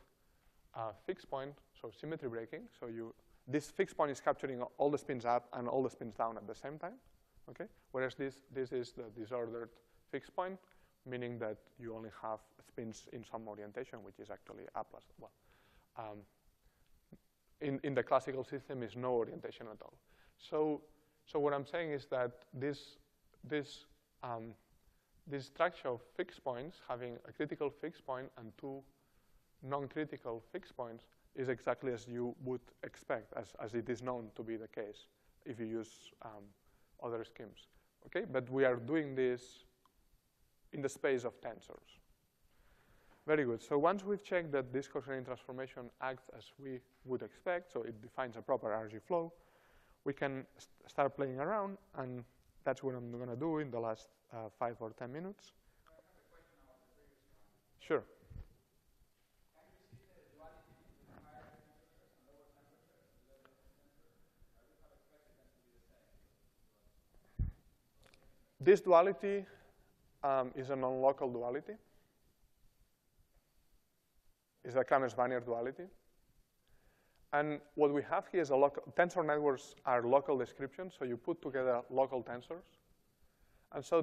fixed point, so symmetry breaking. So this fixed point is capturing all the spins up and all the spins down at the same time. Okay? Whereas this is the disordered fixed point, meaning that you only have spins in some orientation, which is actually up plus, well, in the classical system is no orientation at all. So what I'm saying is that this structure of fixed points, having a critical fixed point and 2 non-critical fixed points, is exactly as you would expect, as it is known to be the case if you use other schemes. Okay, but we are doing this in the space of tensors. Very good. So once we've checked that this coarse graining transformation acts as we would expect, so it defines a proper RG flow, we can start playing around, and that's what I'm going to do in the last 5 or 10 minutes. I have a question about the previous one. Sure. Can you see the duality between higher temperatures and lower temperatures below the sensor? I would have expected them to be the same. This duality is a non-local duality. is a Kramers-Vannier duality. And what we have here is a local, tensor networks are local descriptions, so you put together local tensors. And so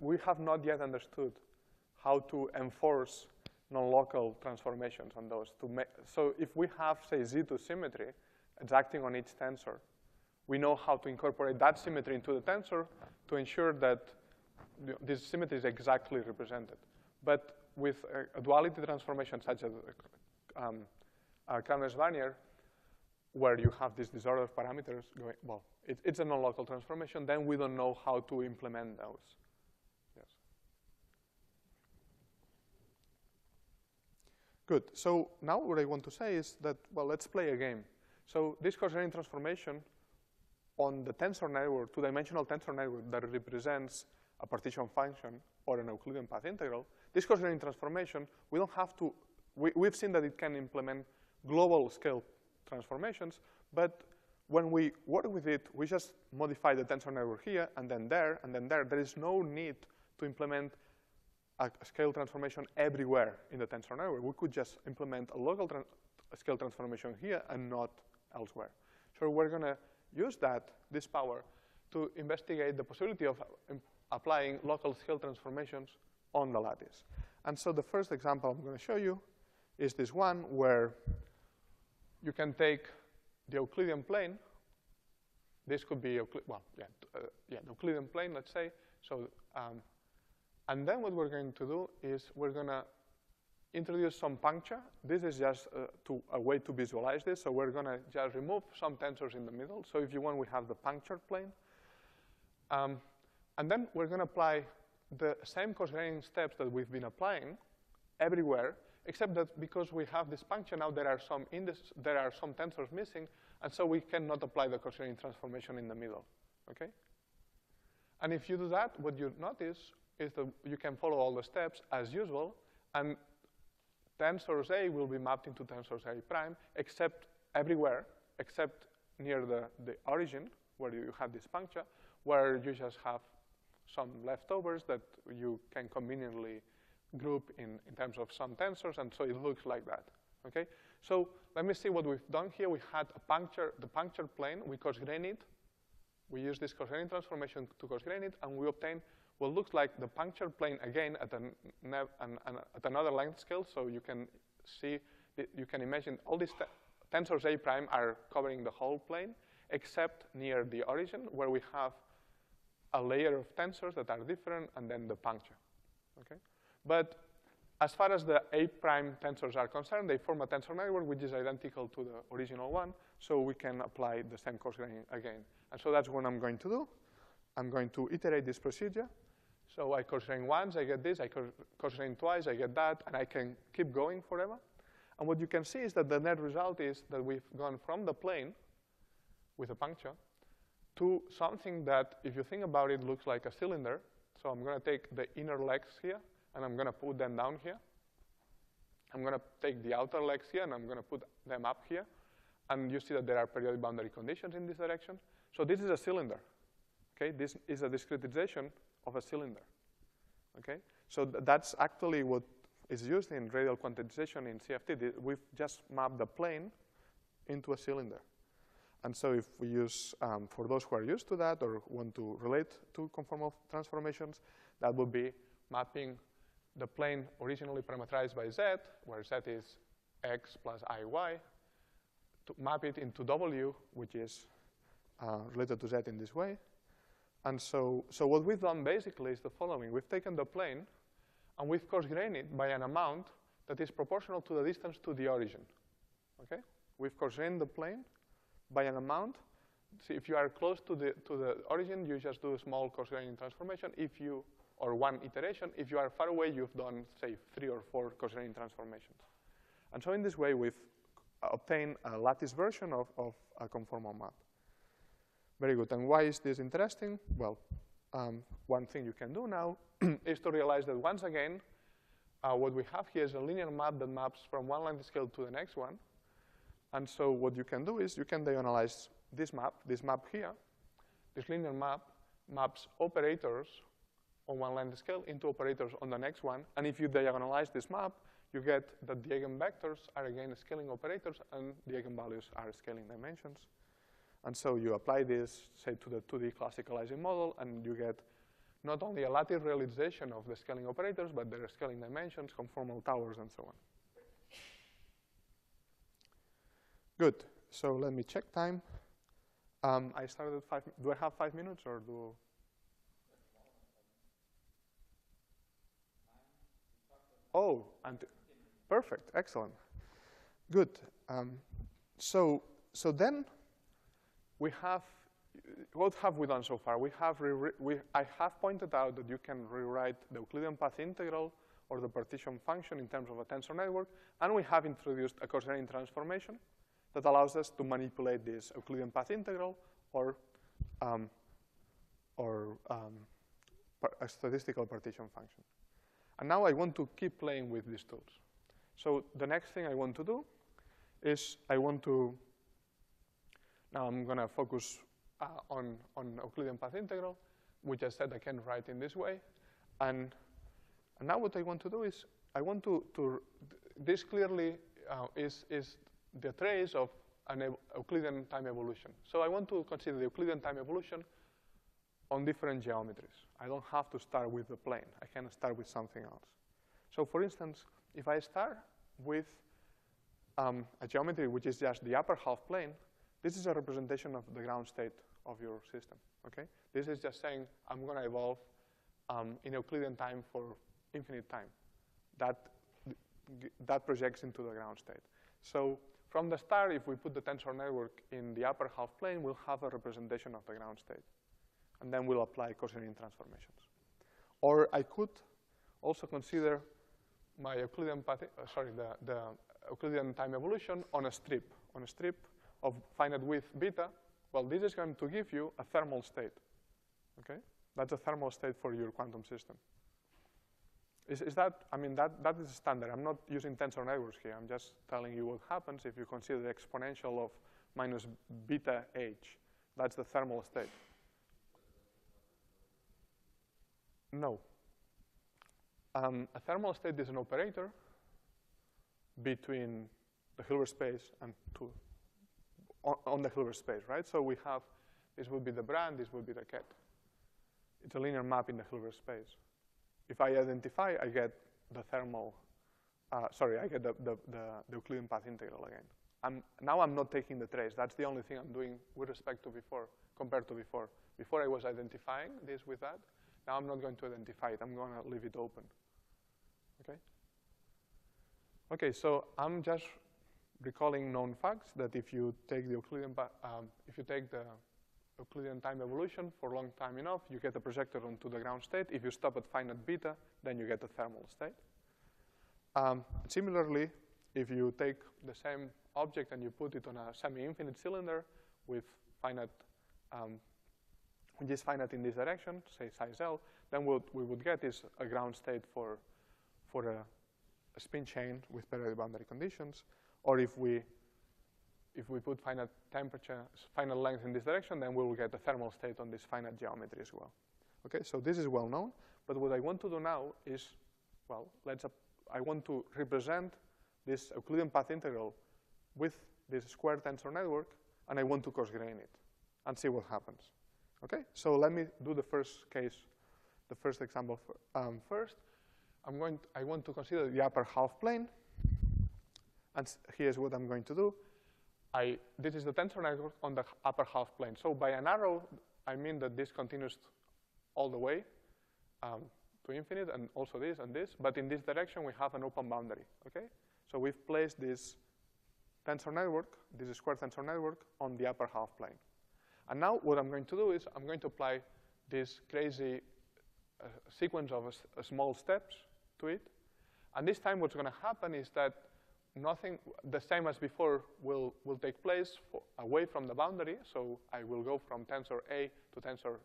we have not yet understood how to enforce non-local transformations on those. So if we have, say, Z2 symmetry, it's acting on each tensor, we know how to incorporate that symmetry into the tensor to ensure that this symmetry is exactly represented. But with a duality transformation such as Kramers-Vannier, where you have this disorder of parameters going, well, it's a non-local transformation, then we don't know how to implement those. Yes. Good. So now what I want to say is that, well, let's play a game. So this Gaussian transformation on the tensor network, two-dimensional tensor network that represents a partition function or an Euclidean path integral, this Gaussian transformation, we don't have to, we've seen that it can implement global scale transformations, but when we work with it, we just modify the tensor network here, and then there, and then there. There is no need to implement a scale transformation everywhere in the tensor network. We could just implement a local scale transformation here and not elsewhere. So we're going to use this power, to investigate the possibility of applying local scale transformations on the lattice. And so the first example I'm going to show you is this one where you can take the Euclidean plane. This could be, the Euclidean plane, let's say. So, and then what we're going to do is we're going to introduce some puncture. This is just a way to visualize this. So we're going to just remove some tensors in the middle. So if you want, we have the punctured plane. And then we're going to apply the same cosine steps that we've been applying everywhere, except that because we have this puncture now, there are some tensors missing, and so we cannot apply the cosine transformation in the middle. Okay? And if you do that, what you notice is that you can follow all the steps as usual, and tensors A will be mapped into tensors A prime, except everywhere, except near the origin, where you have this puncture, where you just have some leftovers that you can conveniently group in terms of some tensors, and so it looks like that. Okay? So let me see what we've done here. We had the punctured plane. We cosgrain it. We use this cosine transformation to cosgrain it, and we obtain what looks like the punctured plane again at another length scale. So you can see, you can imagine all these tensors A prime are covering the whole plane, except near the origin, where we have a layer of tensors that are different, and then the puncture. Okay? But as far as the A prime tensors are concerned, they form a tensor network which is identical to the original one, so we can apply the same cosgraining again. And so that's what I'm going to do. I'm going to iterate this procedure. So I cosgrain once, I get this. I cosgrain twice, I get that. And I can keep going forever. And what you can see is that the net result is that we've gone from the plane with a puncture to something that, if you think about it, looks like a cylinder. So I'm going to take the inner legs here, and I'm going to put them down here. I'm going to take the outer legs here, and I'm going to put them up here. And you see that there are periodic boundary conditions in this direction. So this is a cylinder. Okay? This is a discretization of a cylinder. Okay? So that's actually what is used in radial quantization in CFT. We've just mapped the plane into a cylinder. And so if we use, for those who are used to that or want to relate to conformal transformations, that would be mapping the plane originally parameterized by Z, where Z is X plus IY, to map it into W, which is related to Z in this way. And so what we've done basically is the following. We've taken the plane, and we've cosgrained it by an amount that is proportional to the distance to the origin. Okay? We've cosgrained the plane by an amount. See, if you are close to the origin, you just do a small cosgraining transformation. Or one iteration. If you are far away, you've done, say, 3 or 4 cosgraining transformations. And so in this way, we've obtained a lattice version of a conformal map. Very good. And why is this interesting? Well, one thing you can do now is to realize that once again, what we have here is a linear map that maps from one length scale to the next one. And so what you can do is you can diagonalize this map here. This linear map maps operators on one length scale into operators on the next one. And if you diagonalize this map, you get that the eigenvectors are again scaling operators and the eigenvalues are scaling dimensions. And so you apply this, say, to the 2D classicalizing model, and you get not only a lattice realization of the scaling operators, but their scaling dimensions, conformal towers, and so on. Good. So let me check time. I started at 5. Do I have 5 minutes, or do? Oh, perfect. Excellent. Good. So then we have. What have we done so far? I have pointed out that you can rewrite the Euclidean path integral or the partition function in terms of a tensor network, and we have introduced a Corserian transformation that allows us to manipulate this Euclidean path integral or a statistical partition function. And now I want to keep playing with these tools. So the next thing I want to do is now I'm going to focus on Euclidean path integral, which I said I can write in this way. And now what I want to do is this clearly is the trace of an Euclidean time evolution. So I want to consider the Euclidean time evolution on different geometries. I don't have to start with the plane. I can start with something else. So for instance, if I start with a geometry which is just the upper half plane, this is a representation of the ground state of your system. Okay? This is just saying I'm going to evolve in Euclidean time for infinite time. That projects into the ground state. So from the start, if we put the tensor network in the upper half plane, we'll have a representation of the ground state. And then we'll apply Corserian transformations. Or I could also consider my Euclidean path, the Euclidean time evolution on a strip of finite width beta. Well, this is going to give you a thermal state. Okay? That's a thermal state for your quantum system. Is that, I mean, that is standard. I'm not using tensor networks here. I'm just telling you what happens if you consider the exponential of minus beta h. That's the thermal state. No. A thermal state is an operator between the Hilbert space and on the Hilbert space, right? So we have, this would be the Brand, this would be the Ket. It's a linear map in the Hilbert space. If I identify, I get the thermal, I get the Euclidean path integral again. Now I'm not taking the trace. That's the only thing I'm doing with respect to before, compared to before. Before I was identifying this with that. Now I'm not going to identify it. I'm going to leave it open. Okay? Okay, so I'm just recalling known facts that if you take the Euclidean, Euclidean time evolution for a long time enough, you get a projector onto the ground state. If you stop at finite beta, then you get a thermal state. Similarly, if you take the same object and you put it on a semi-infinite cylinder with finite, which is finite in this direction, say size L, then what we would get is a ground state for a spin chain with periodic boundary conditions. Or if we put finite temperature, finite length in this direction, then we will get a thermal state on this finite geometry as well. Okay, so this is well known. But what I want to do now is, well, I want to represent this Euclidean path integral with this square tensor network, and I want to coarse-grain it and see what happens. Okay, so let me do the first case, the first example first. I want to consider the upper half plane, and here's what I'm going to do. This is the tensor network on the upper half plane. So by an arrow, I mean that this continues all the way to infinite, and also this and this. But in this direction, we have an open boundary. Okay? So we've placed this tensor network, this square tensor network, on the upper half plane. And now what I'm going to do is I'm going to apply this crazy sequence of small steps to it. And this time what's going to happen is that nothing, the same as before, will take place away from the boundary. So I will go from tensor A to tensor,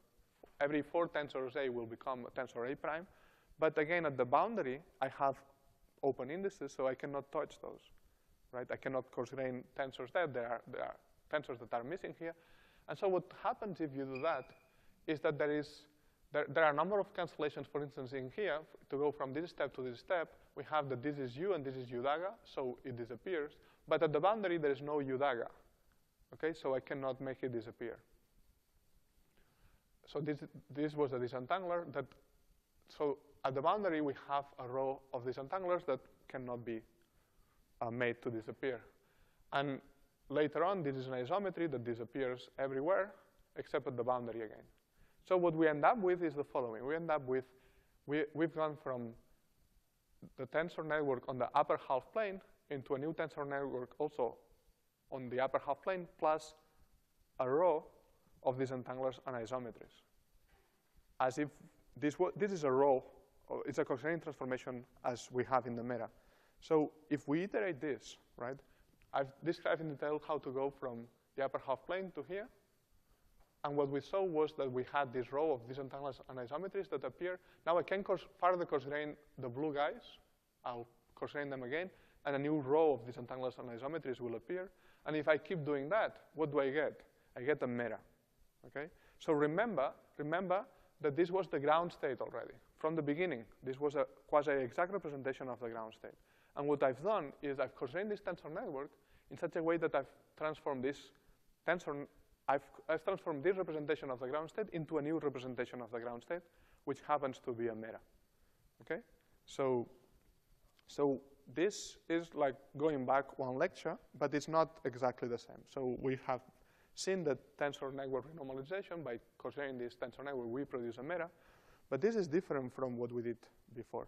every 4 tensors A will become a tensor A prime. But again, at the boundary, I have open indices, so I cannot touch those, right? I cannot coarse-grain tensors there. There are tensors that are missing here. And so what happens if you do that is that there are a number of cancellations, for instance, in here, to go from this step to this step, we have that this is U and this is U dagger, so it disappears. But at the boundary, there is no U dagger. Okay, so I cannot make it disappear. So this was the disentangler. So at the boundary, we have a row of disentanglers that cannot be made to disappear. And later on, this is an isometry that disappears everywhere except at the boundary again. So what we end up with is the following. We end up with, we've gone from the tensor network on the upper half plane into a new tensor network also on the upper half plane plus a row of disentanglers and isometries. As if this is a row, or it's a Coxeterian transformation as we have in the meta. So if we iterate this, right, I've described in detail how to go from the upper half plane to here. And what we saw was that we had this row of disentanglers and isometries that appear. Now I can further Coxeterian the blue guys. I'll Coxeterian them again. And a new row of disentanglers and isometries will appear. And if I keep doing that, what do I get? I get a meta. Okay? So remember that this was the ground state already. From the beginning, this was a quasi-exact representation of the ground state. And what I've done is I've Coxeterian this tensor network in such a way that I've transformed this tensor, I've transformed this representation of the ground state into a new representation of the ground state, which happens to be a meta. Okay? So this is like going back one lecture, but it's not exactly the same. So we have seen that tensor network renormalization. By Coxeterian this tensor network, we produce a meta. But this is different from what we did before.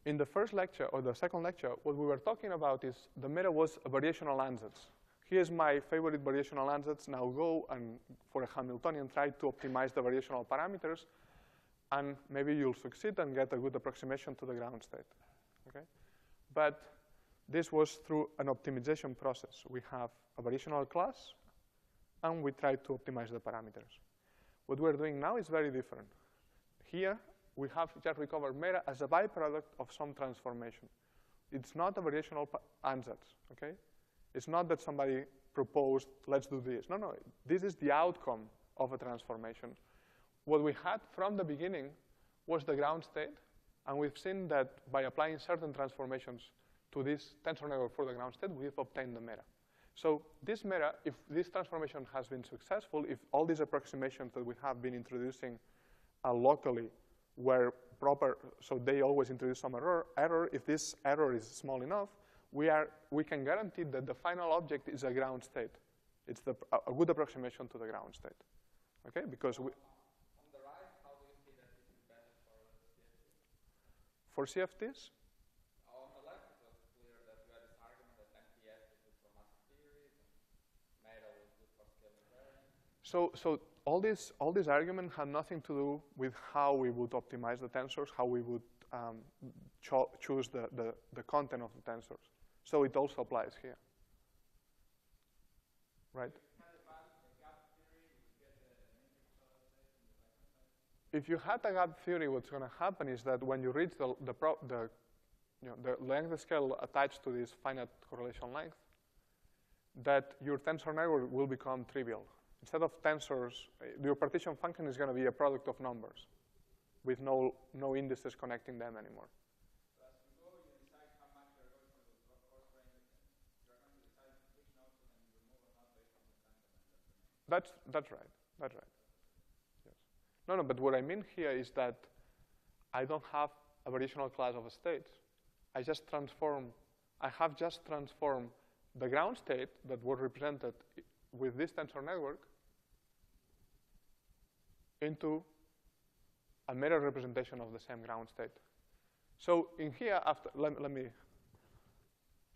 In the first lecture, or the second lecture, what we were talking about is the meta was a variational ansatz. Here's my favorite variational ansatz. Now go and, for a Hamiltonian, try to optimize the variational parameters, and maybe you'll succeed and get a good approximation to the ground state. Okay? But this was through an optimization process. We have a variational class, and we try to optimize the parameters. What we're doing now is very different. Here, we have just recovered meta as a byproduct of some transformation. It's not a variational ansatz, okay? It's not that somebody proposed, let's do this. No, no, this is the outcome of a transformation. What we had from the beginning was the ground state, and we've seen that by applying certain transformations to this tensor network for the ground state, we've obtained the meta. So this meta, if this transformation has been successful, if all these approximations that we have been introducing locally were proper, so they always introduce some error. If this error is small enough, we can guarantee that the final object is a ground state. It's a good approximation to the ground state. Okay, because we. On the right, how do you see that this is better for CFTs? For CFTs? On the left, it was clear that you had this argument that MPS is good for massive theories, and meta was good for scale invariant. So all this argument had nothing to do with how we would optimize the tensors, how we would choose the content of the tensors. So it also applies here, right? If you had a gap theory, what's going to happen is that when you reach the length scale attached to this finite correlation length, that your tensor network will become trivial. Instead of tensors, your partition function is going to be a product of numbers with no indices connecting them anymore. So as you go, you decide how much you're going to Coxeterian, you're going to decide which nodes you can remove or not based on the sentiment. That's right. That's right. Yes. No, but what I mean here is that I don't have a variational class of states. I have just transformed the ground state that was represented with this tensor network into a mirror representation of the same ground state. So in here, let me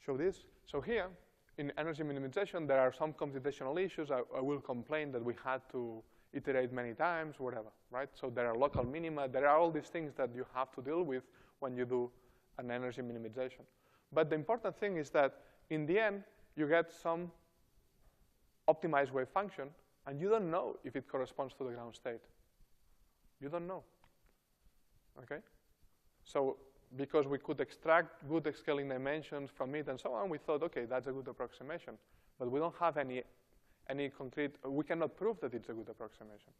show this. So here, in energy minimization, there are some computational issues. I will complain that we had to iterate many times, whatever, right? So there are local minima. There are all these things that you have to deal with when you do an energy minimization. But the important thing is that in the end, you get some optimized wave function, and you don't know if it corresponds to the ground state. You don't know, okay? So because we could extract good scaling dimensions from it and so on, we thought, okay, that's a good approximation. But we don't have any concrete, we cannot prove that it's a good approximation.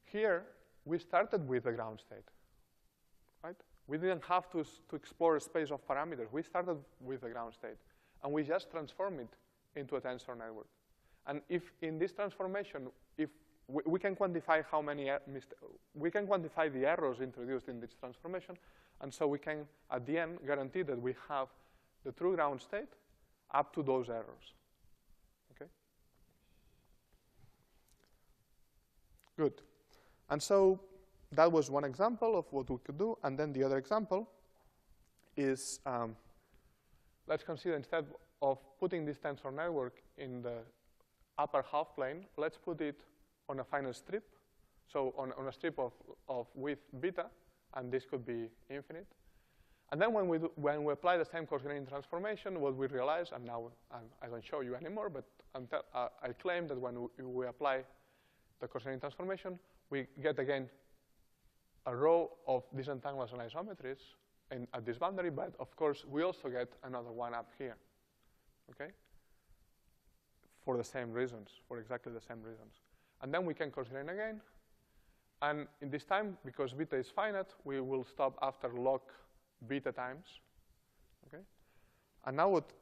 Here, we started with the ground state, right? We didn't have to explore a space of parameters. We started with the ground state, and we just transform it into a tensor network. And if in this transformation, if we can quantify how many we can quantify the errors introduced in this transformation, and so we can, at the end, guarantee that we have the true ground state up to those errors. Okay. Good. And so that was one example of what we could do. And then the other example is, let's consider instead of putting this tensor network in the upper half plane, let's put it on a final strip. So on a strip of width beta, and this could be infinite. And then when we apply the same coarse-graining transformation, what we realize, and now I don't show you anymore, but I claim that when we apply the coarse-graining transformation, we get again a row of disentanglers and isometries at this boundary, but of course we also get another one up here, okay? For the same reasons, for exactly the same reasons. And then we can coarse-grain again, and in this time, because beta is finite, we will stop after log beta times, okay? And now what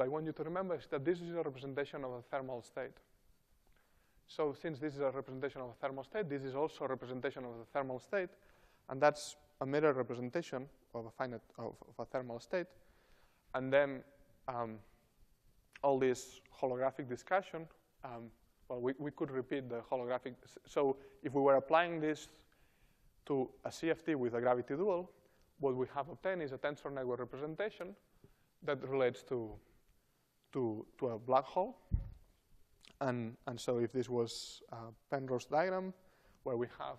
I want you to remember is that this is a representation of a thermal state. So since this is a representation of a thermal state, this is also a representation of the thermal state, and that's a mirror representation of a thermal state. And then all this holographic discussion, well, we could repeat the holographic. So if we were applying this to a CFT with a gravity dual, what we have obtained is a tensor network representation that relates to a black hole. And so if this was a Penrose diagram where we have,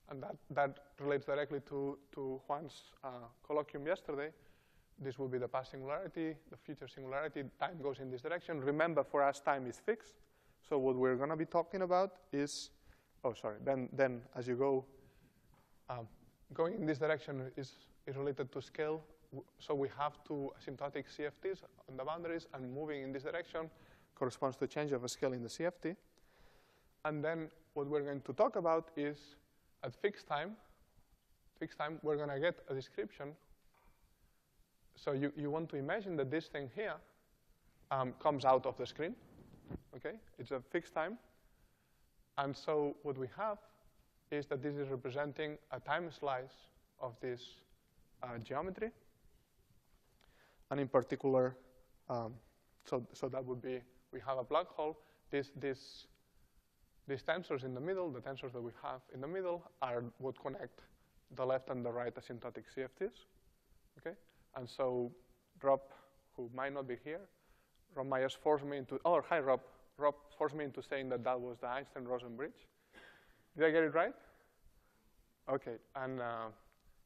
and that relates directly to Juan's colloquium yesterday, this will be the past singularity, the future singularity, time goes in this direction. Remember, for us, time is fixed. So what we're going to be talking about is, then as you go, going in this direction is related to scale. So we have two asymptotic CFTs on the boundaries, and moving in this direction corresponds to change of a scale in the CFT. And then what we're going to talk about is at fixed time, we're going to get a description. So you want to imagine that this thing here comes out of the screen. Okay, it's a fixed time. And so what we have is that this is representing a time slice of this geometry. And in particular, so that would be, we have a black hole. These tensors in the middle, the tensors that we have in the middle, are what connect the left and the right asymptotic CFTs. Okay, and so Rob, who might not be here, Rob Myers forced me into, oh, hi, Rob. Rob forced me into saying that was the Einstein-Rosen bridge. Did I get it right? Okay, and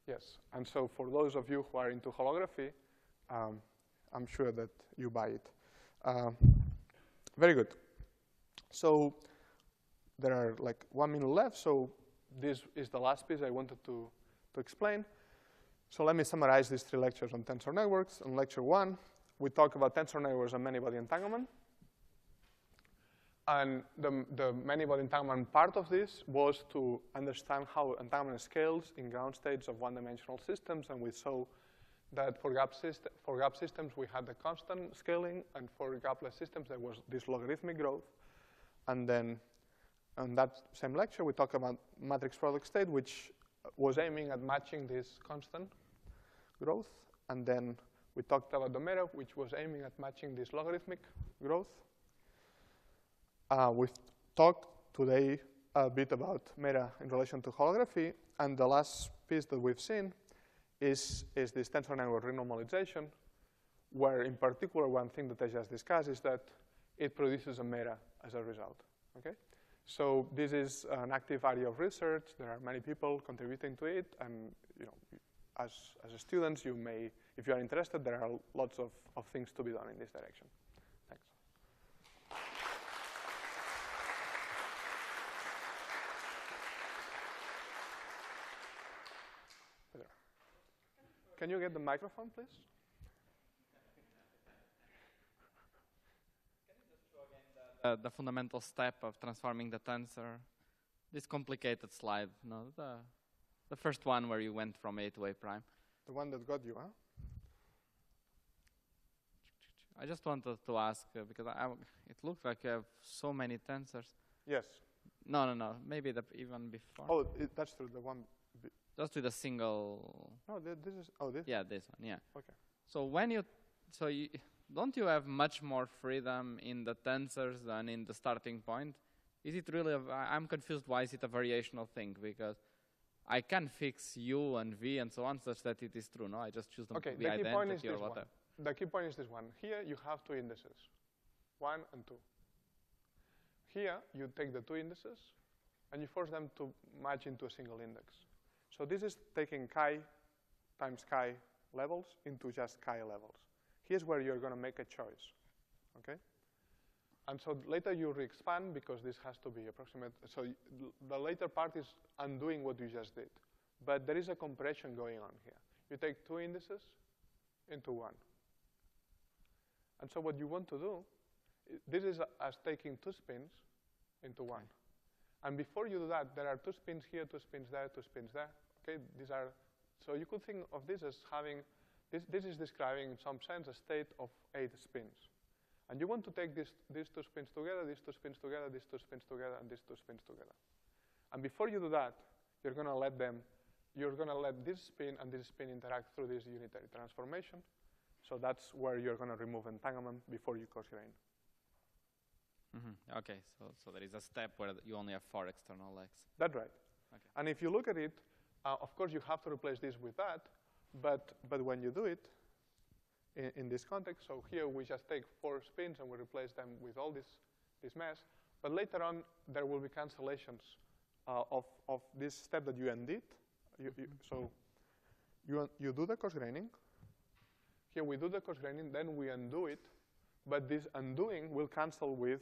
yes. And so for those of you who are into holography, I'm sure that you buy it. Very good. So there are like 1 minute left, so this is the last piece I wanted to explain. So let me summarize these 3 lectures on tensor networks. In lecture 1, we talk about tensor networks and many-body entanglement. And the many-body entanglement part of this was to understand how entanglement scales in ground states of one-dimensional systems, and we saw that for gap systems we had the constant scaling, and for gapless systems there was this logarithmic growth. And then in that same lecture we talked about matrix product state, which was aiming at matching this constant growth. And then we talked about the MERA, which was aiming at matching this logarithmic growth. We've talked today a bit about MERA in relation to holography, and the last piece that we've seen is this tensor network renormalization, where in particular one thing that I just discussed is that it produces a MERA as a result. Okay? So this is an active area of research. There are many people contributing to it, and as students, you may, if you are interested, there are lots of things to be done in this direction. Thanks. Can you get the microphone, please? Can you just show again the fundamental step of transforming the tensor? This complicated slide, no, the The first one where you went from A to A prime. The one that got you, huh? I just wanted to ask, because it looks like you have so many tensors. Yes. No. Maybe even before. Oh, that's true. The one. Just with a single. No, this is. Oh, this. Yeah, this one. Yeah. Okay. So when you, don't you have much more freedom in the tensors than in the starting point? Is it really? I'm confused. Why is it a variational thing? Because I can fix U and V and so on such that it is true. No, I just choose them to be the key point is identity or this one. whatever. The key point is this one. Here you have two indices, 1 and 2. Here you take the two indices and you force them to match into a single index. So this is taking chi times chi levels into just chi levels. Here's where you're going to make a choice, okay? And so later you re-expand because this has to be approximate. So the later part is undoing what you just did. But there is a compression going on here. You take two indices into one. And so what you want to do, this is as taking two spins into one. And before you do that, there are two spins here, two spins there, two spins there. Okay, these are, so you could think of this as having, this is describing in some sense a state of 8 spins. And you want to take these two spins together, these two spins together, these two spins together, and these two spins together. And before you do that, you're going to let this spin and this spin interact through this unitary transformation. So that's where you're going to remove entanglement before you cross-grain. Okay, so there is a step where you only have 4 external legs. That's right. Okay. And if you look at it, of course you have to replace this with that, but when you do it in this context, so here we just take 4 spins and we replace them with all this mess, but later on there will be cancellations of this step that you undid. So you do the cross-graining. Here we do the cross-graining, then we undo it, but this undoing will cancel with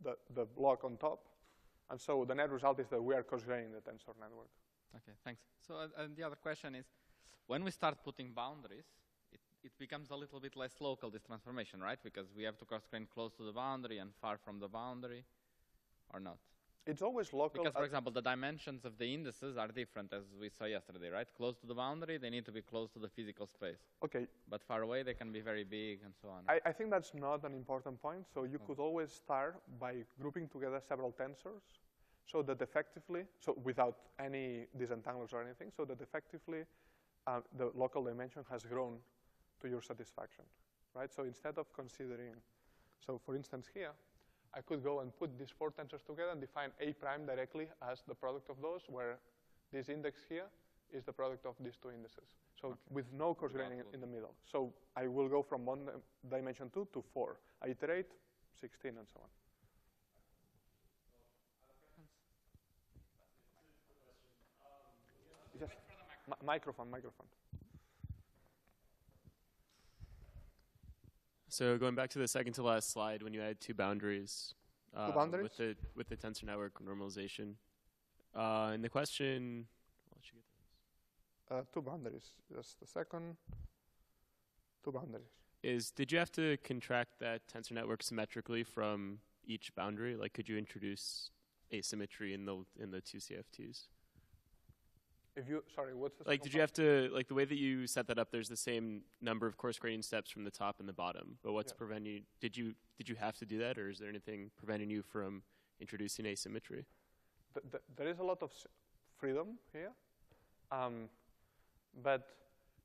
the block on top. And so the net result is that we are cross-graining the tensor network. Okay, thanks. So the other question is, when we start putting boundaries, it becomes a little bit less local, this transformation, right? Because we have to cross-grain close to the boundary and far from the boundary, or not? It's always local. Because, for example, the dimensions of the indices are different, as we saw yesterday, right? Close to the boundary, they need to be close to the physical space. Okay. But far away, they can be very big and so on. I think that's not an important point. So you could always start by grouping together several tensors so that effectively, so without any disentanglers or anything, so that effectively the local dimension has grown to your satisfaction, right? So instead of considering, so for instance here, I could go and put these 4 tensors together and define A prime directly as the product of those, where this index here is the product of these 2 indices. So with no cross-graining in the middle. So I will go from one dimension 2 to 4. I iterate 16 and so on. Yes. Microphone. So going back to the second to last slide, when you had 2 boundaries, with the tensor network normalization, and the question, I'll let you get this. 2 boundaries. Just a second. 2 boundaries. Did you have to contract that tensor network symmetrically from each boundary? Like, could you introduce asymmetry in the 2 CFTs? Sorry, what's the like? Did you have to, like, the way that you set that up? There's the same number of course grading steps from the top and the bottom. But what's preventing you? Did you have to do that, or is there anything preventing you from introducing asymmetry? There is a lot of freedom here, but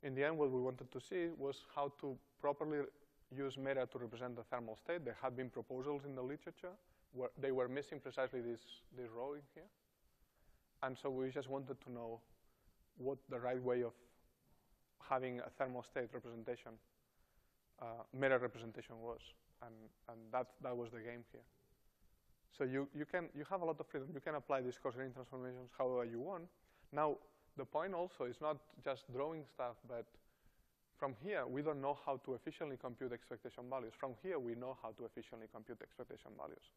in the end, what we wanted to see was how to properly use meta to represent the thermal state. There had been proposals in the literature where they were missing precisely this row in here, and so we just wanted to know what the right way of having a thermal state representation, meta representation was, and that was the game here. So you have a lot of freedom. You can apply these cross-graining transformations however you want. Now the point also is not just drawing stuff, but from here we don't know how to efficiently compute expectation values. From here we know how to efficiently compute expectation values.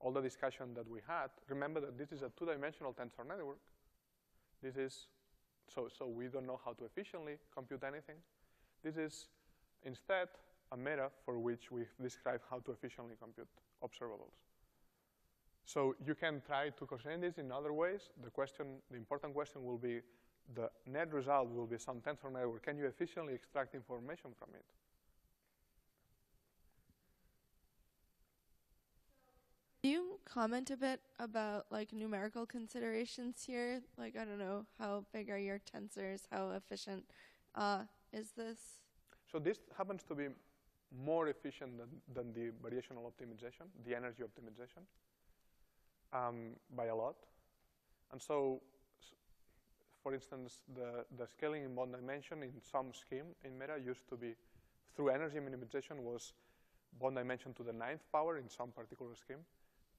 All the discussion that we had. Remember that this is a 2-dimensional tensor network. This is so we don't know how to efficiently compute anything. This is instead a meta for which we describe how to efficiently compute observables. So you can try to constrain this in other ways. The important question will be, the net result will be some tensor network. Can you efficiently extract information from it? Can you comment a bit about like numerical considerations here? Like, I don't know, how big are your tensors? How efficient is this? So this happens to be more efficient than the variational optimization, the energy optimization, by a lot. And so, for instance, the scaling in bond dimension in some scheme in Mera used to be, through energy minimization, was bond dimension to the 9th power in some particular scheme.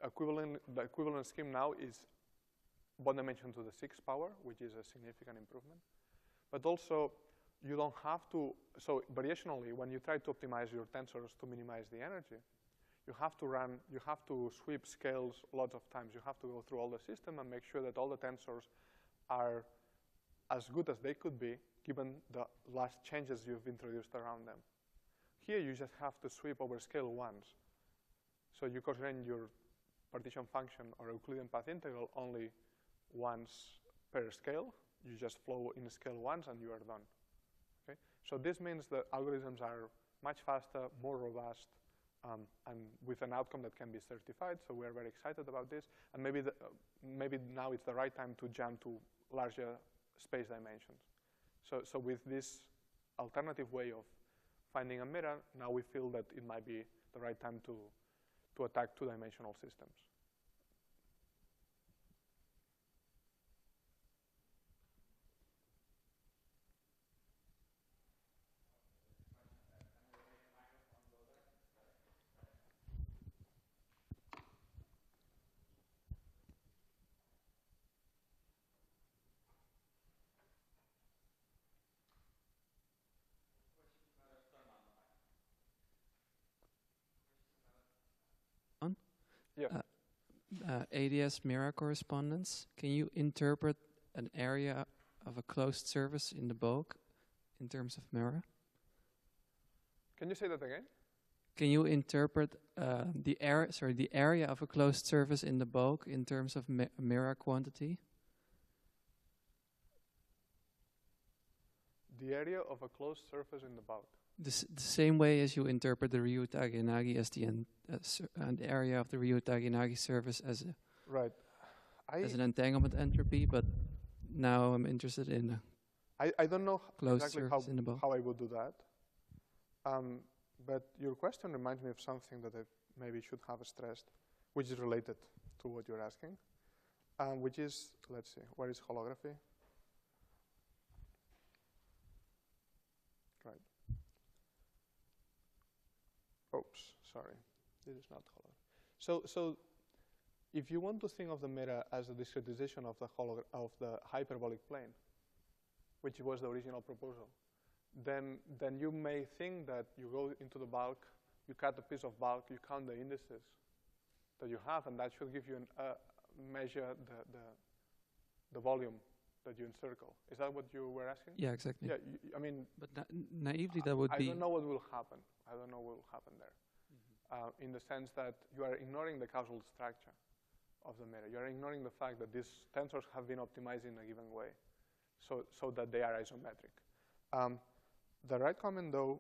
The equivalent scheme now is bond dimension to the 6th power, which is a significant improvement. But also, you don't have to, so variationally, when you try to optimize your tensors to minimize the energy, you have to sweep scales lots of times. You have to go through all the system and make sure that all the tensors are as good as they could be, given the last changes you've introduced around them. Here, you just have to sweep over scale once. So you constrain your partition function or Euclidean path integral only once per scale. You just flow in scale once and you are done. Okay? So this means that algorithms are much faster, more robust, and with an outcome that can be certified. So we're very excited about this. And maybe now it's the right time to jump to larger space dimensions. So with this alternative way of finding a mirror, now we feel that it might be the right time to attack two-dimensional systems. Yeah. ADS mirror correspondence. Can you interpret an area of a closed surface in the bulk in terms of mirror? Can you say that again? Can you interpret the area of a closed surface in the bulk in terms of mirror quantity? The area of a closed surface in the bulk. The same way as you interpret the Ryuta-Agenagi as the area of the Ryuta-Agenagi surface as an entanglement entropy, but now I'm interested in I don't know exactly in how I would do that. But your question reminds me of something that I maybe should have stressed, which is related to what you're asking, which is, let's see, where is holography? Right. Oops, sorry, this is not holography. So if you want to think of the meta as a discretization of the hyperbolic plane, which was the original proposal, then you may think that you go into the bulk, you cut a piece of bulk, you count the indices that you have, and that should give you measure the volume that you encircle. Is that what you were asking? Yeah, exactly. Yeah, I mean, but naively that would be. I don't know what will happen. I don't know what will happen there, in the sense that you are ignoring the causal structure of the meta. You are ignoring the fact that these tensors have been optimized in a given way, so that they are isometric. The right comment, though.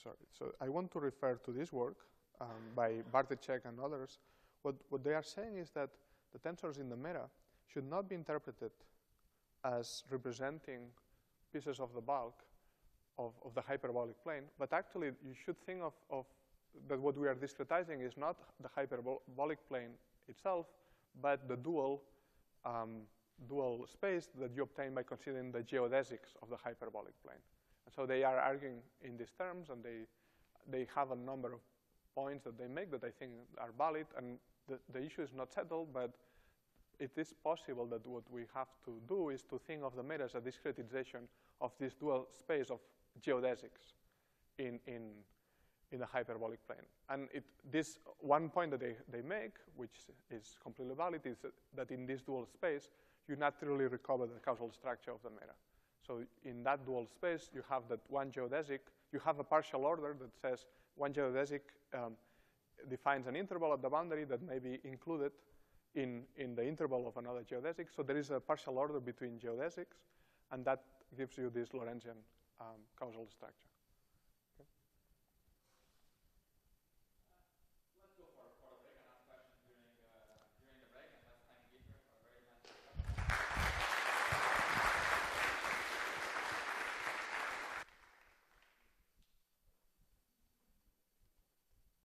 Sorry. So I want to refer to this work by Barteczek and others. What they are saying is that the tensors in the meta should not be interpreted as representing pieces of the bulk of the hyperbolic plane, but actually you should think of that what we are discretizing is not the hyperbolic plane itself, but the dual space that you obtain by considering the geodesics of the hyperbolic plane. And so they are arguing in these terms, and they have a number of points that they make that I think are valid, and the issue is not settled, but it is possible that what we have to do is to think of the meta as a discretization of this dual space of geodesics in the hyperbolic plane. And this one point that they make, which is completely valid, is that in this dual space, you naturally recover the causal structure of the meta. So in that dual space, you have that one geodesic, you have a partial order that says one geodesic defines an interval at the boundary that may be included in the interval of another geodesic. So there is a partial order between geodesics, and that gives you this Lorentzian causal structure.